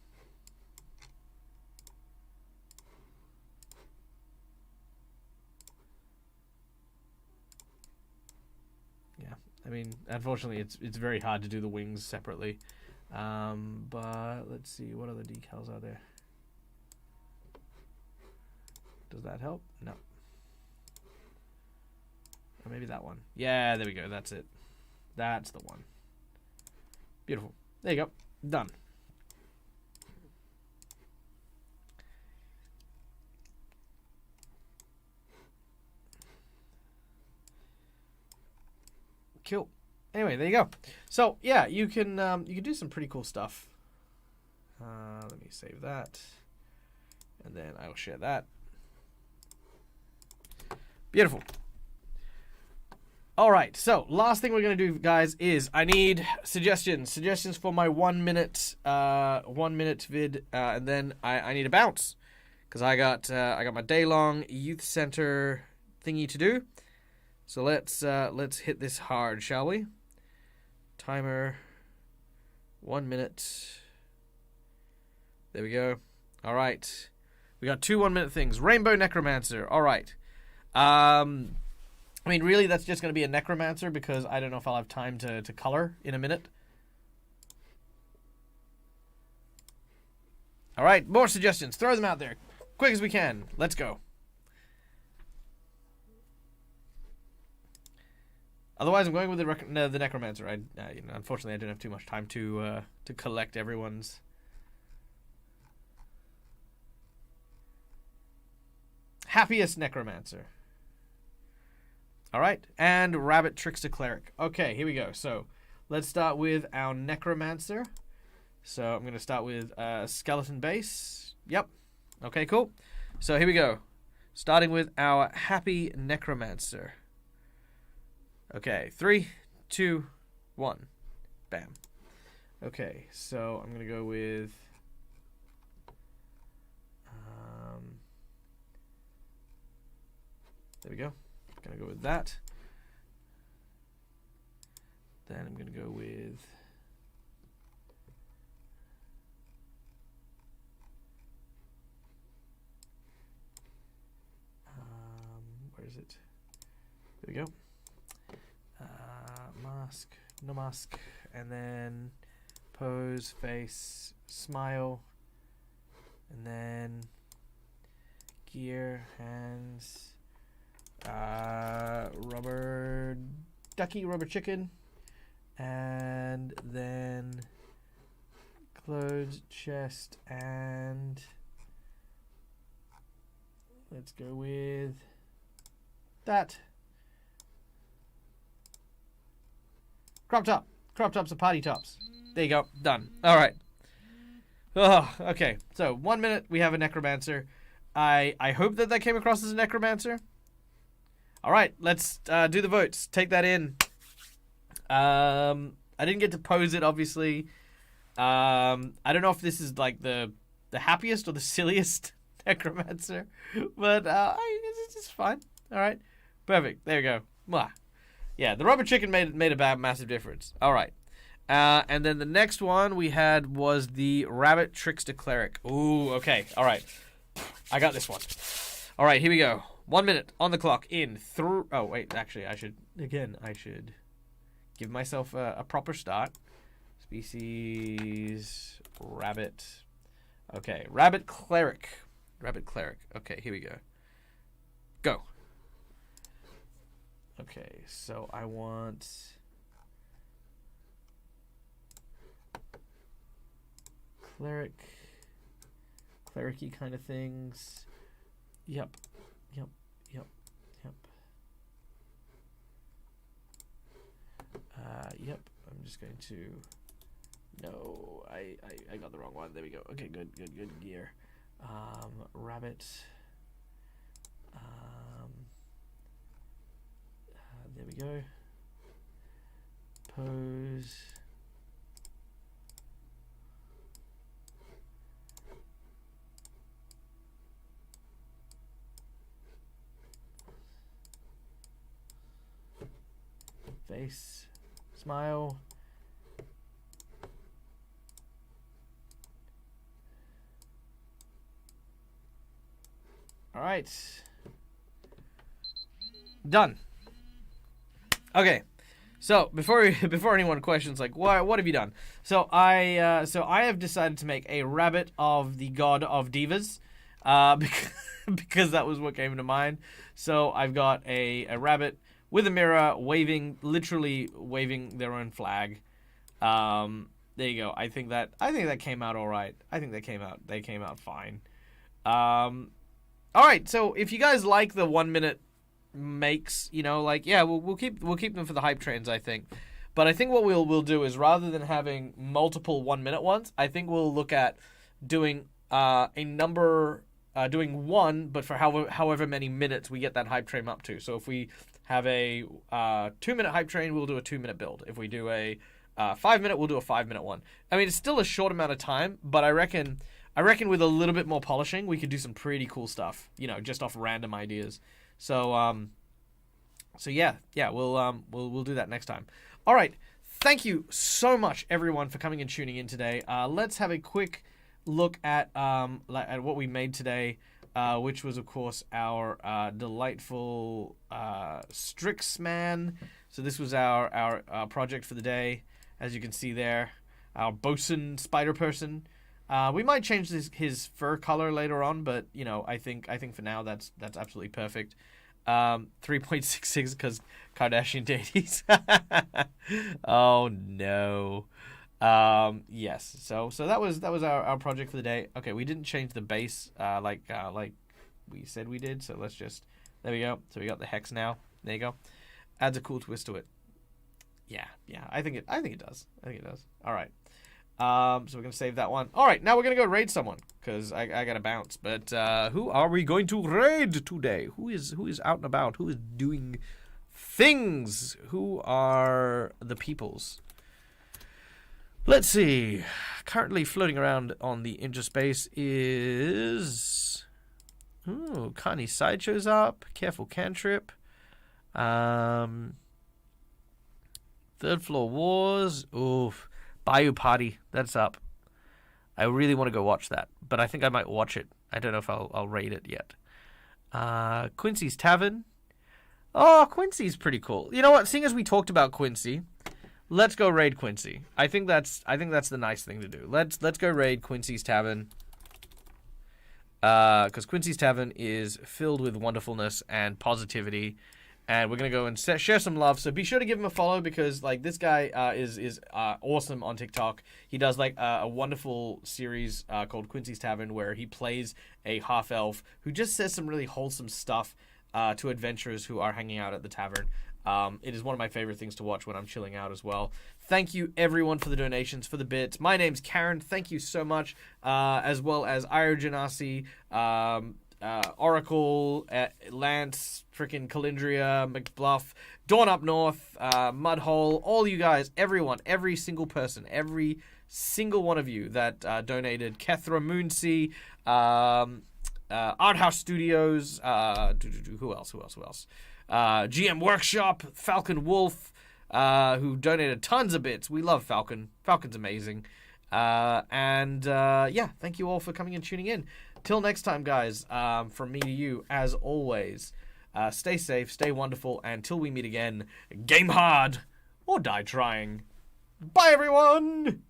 Yeah, I mean, unfortunately, it's very hard to do the wings separately. But let's see, what other decals are there? Does that help? No. Or maybe that one. Yeah, there we go. That's it. That's the one. Beautiful. There you go. Done. Cool. Anyway, there you go. So yeah, you can do some pretty cool stuff. Let me save that, and then I will share that. Beautiful. All right, so last thing we're gonna do, guys, is I need suggestions for my 1 minute vid, and then I need a bounce because I got my day long youth center thingy to do. So let's hit this hard, shall we? Timer, 1 minute. There we go. All right, we got 2 1-minute things. Rainbow Necromancer. All right. I mean, really, that's just going to be a Necromancer because I don't know if I'll have time to color in a minute. All right, more suggestions. Throw them out there. Quick as we can. Let's go. Otherwise, I'm going with the Necromancer. Unfortunately, I didn't have too much time to collect everyone's. Happiest Necromancer. All right, and Rabbit Trickster Cleric. Okay, here we go. So let's start with our Necromancer. So I'm going to start with Skeleton Base. Yep. Okay, cool. So here we go. Starting with our Happy Necromancer. Okay, 3, 2, 1. Bam. Okay, so I'm going to go with... there we go. Gonna go with that. Then I'm gonna go with where is it? There we go. Mask, no mask, and then pose, face, smile, and then gear, hands. Rubber ducky, rubber chicken, and then clothes, chest, and let's go with that. Crop top. Crop tops are party tops. There you go. Done. All right. Oh, okay. So 1 minute, we have a Necromancer. I hope that came across as a Necromancer. All right, let's do the votes. Take that in. I didn't get to pose it, obviously. I don't know if this is like the happiest or the silliest Necromancer, but it's fine. All right, perfect. There we go. Mwah. Yeah, the rubber chicken made a massive difference. All right, and then the next one we had was the Rabbit Trickster Cleric. Ooh, okay. All right, I got this one. All right, here we go. 1 minute on the clock in through. Oh, wait, actually, I should give myself a proper start. Species, rabbit. Okay, Rabbit Cleric. Rabbit cleric. Okay, here we go. Go. Okay, so I want cleric-y kind of things. Yep. Yep. I'm just going to. No, I got the wrong one. There we go. Okay, good gear. Rabbit. There we go. Pose. Face. Smile. All right. Done. Okay. So before anyone questions like what have you done? So I have decided to make a rabbit of the god of divas, because that was what came into mind. So I've got a rabbit with a mirror literally waving their own flag. There you go. I think that came out all right. I think they came out fine. All right. So if you guys like the 1 minute makes, we'll keep them for the hype trains, I think. But I think what we'll do is, rather than having multiple 1 minute ones, I think we'll look at doing doing one, but for however many minutes we get that hype train up to. So if we have a 2 minute hype train, we'll do a 2 minute build. If we do a 5 minute, we'll do a 5 minute one. I mean, it's still a short amount of time, but I reckon with a little bit more polishing, we could do some pretty cool stuff. Just off random ideas. So yeah, we'll do that next time. All right, thank you so much, everyone, for coming and tuning in today. Let's have a quick look at what we made today, which was, of course, our delightful Strixman. So this was our project for the day, as you can see there. Our bosun spider person. We might change his fur color later on, but I think for now that's absolutely perfect. 3.66 because Kardashian deities. Oh no. Yes. So that was our project for the day. Okay, we didn't change the base like we said we did. So let's just, there we go. So we got the hex now. There you go. Adds a cool twist to it. Yeah. I think it does. All right. So we're gonna save that one. All right, now we're gonna go raid someone because I gotta bounce. But who are we going to raid today? Who is out and about? Who is doing things? Who are the peoples? Let's see. Currently floating around on the interspace is Connie Sideshow's up. Careful Cantrip. Third Floor Wars. Oof. Bayou Party, that's up. I really want to go watch that, but I think I might watch it. I don't know if I'll raid it yet. Quincy's Tavern. Oh, Quincy's pretty cool. You know what? Seeing as we talked about Quincy, let's go raid Quincy. I think that's the nice thing to do. Let's go raid Quincy's Tavern. Because Quincy's Tavern is filled with wonderfulness and positivity. And we're going to go and share some love. So be sure to give him a follow because, this guy is awesome on TikTok. He does, a wonderful series called Quincy's Tavern where he plays a half-elf who just says some really wholesome stuff to adventurers who are hanging out at the tavern. It is one of my favorite things to watch when I'm chilling out as well. Thank you, everyone, for the donations, for the bits. My name's Karen. Thank you so much. As well as Ira Janasi, Oracle, Lance, frickin' Calindria, McBluff, Dawn Up North, Mudhole, all you guys, everyone, every single person, every single one of you that donated. Kethra Moonsea, Art House Studios, who else? GM Workshop, Falcon Wolf, who donated tons of bits. We love Falcon. Falcon's amazing. Thank you all for coming and tuning in. Till next time, guys, from me to you, as always, stay safe, stay wonderful, and till we meet again, game hard or die trying. Bye, everyone!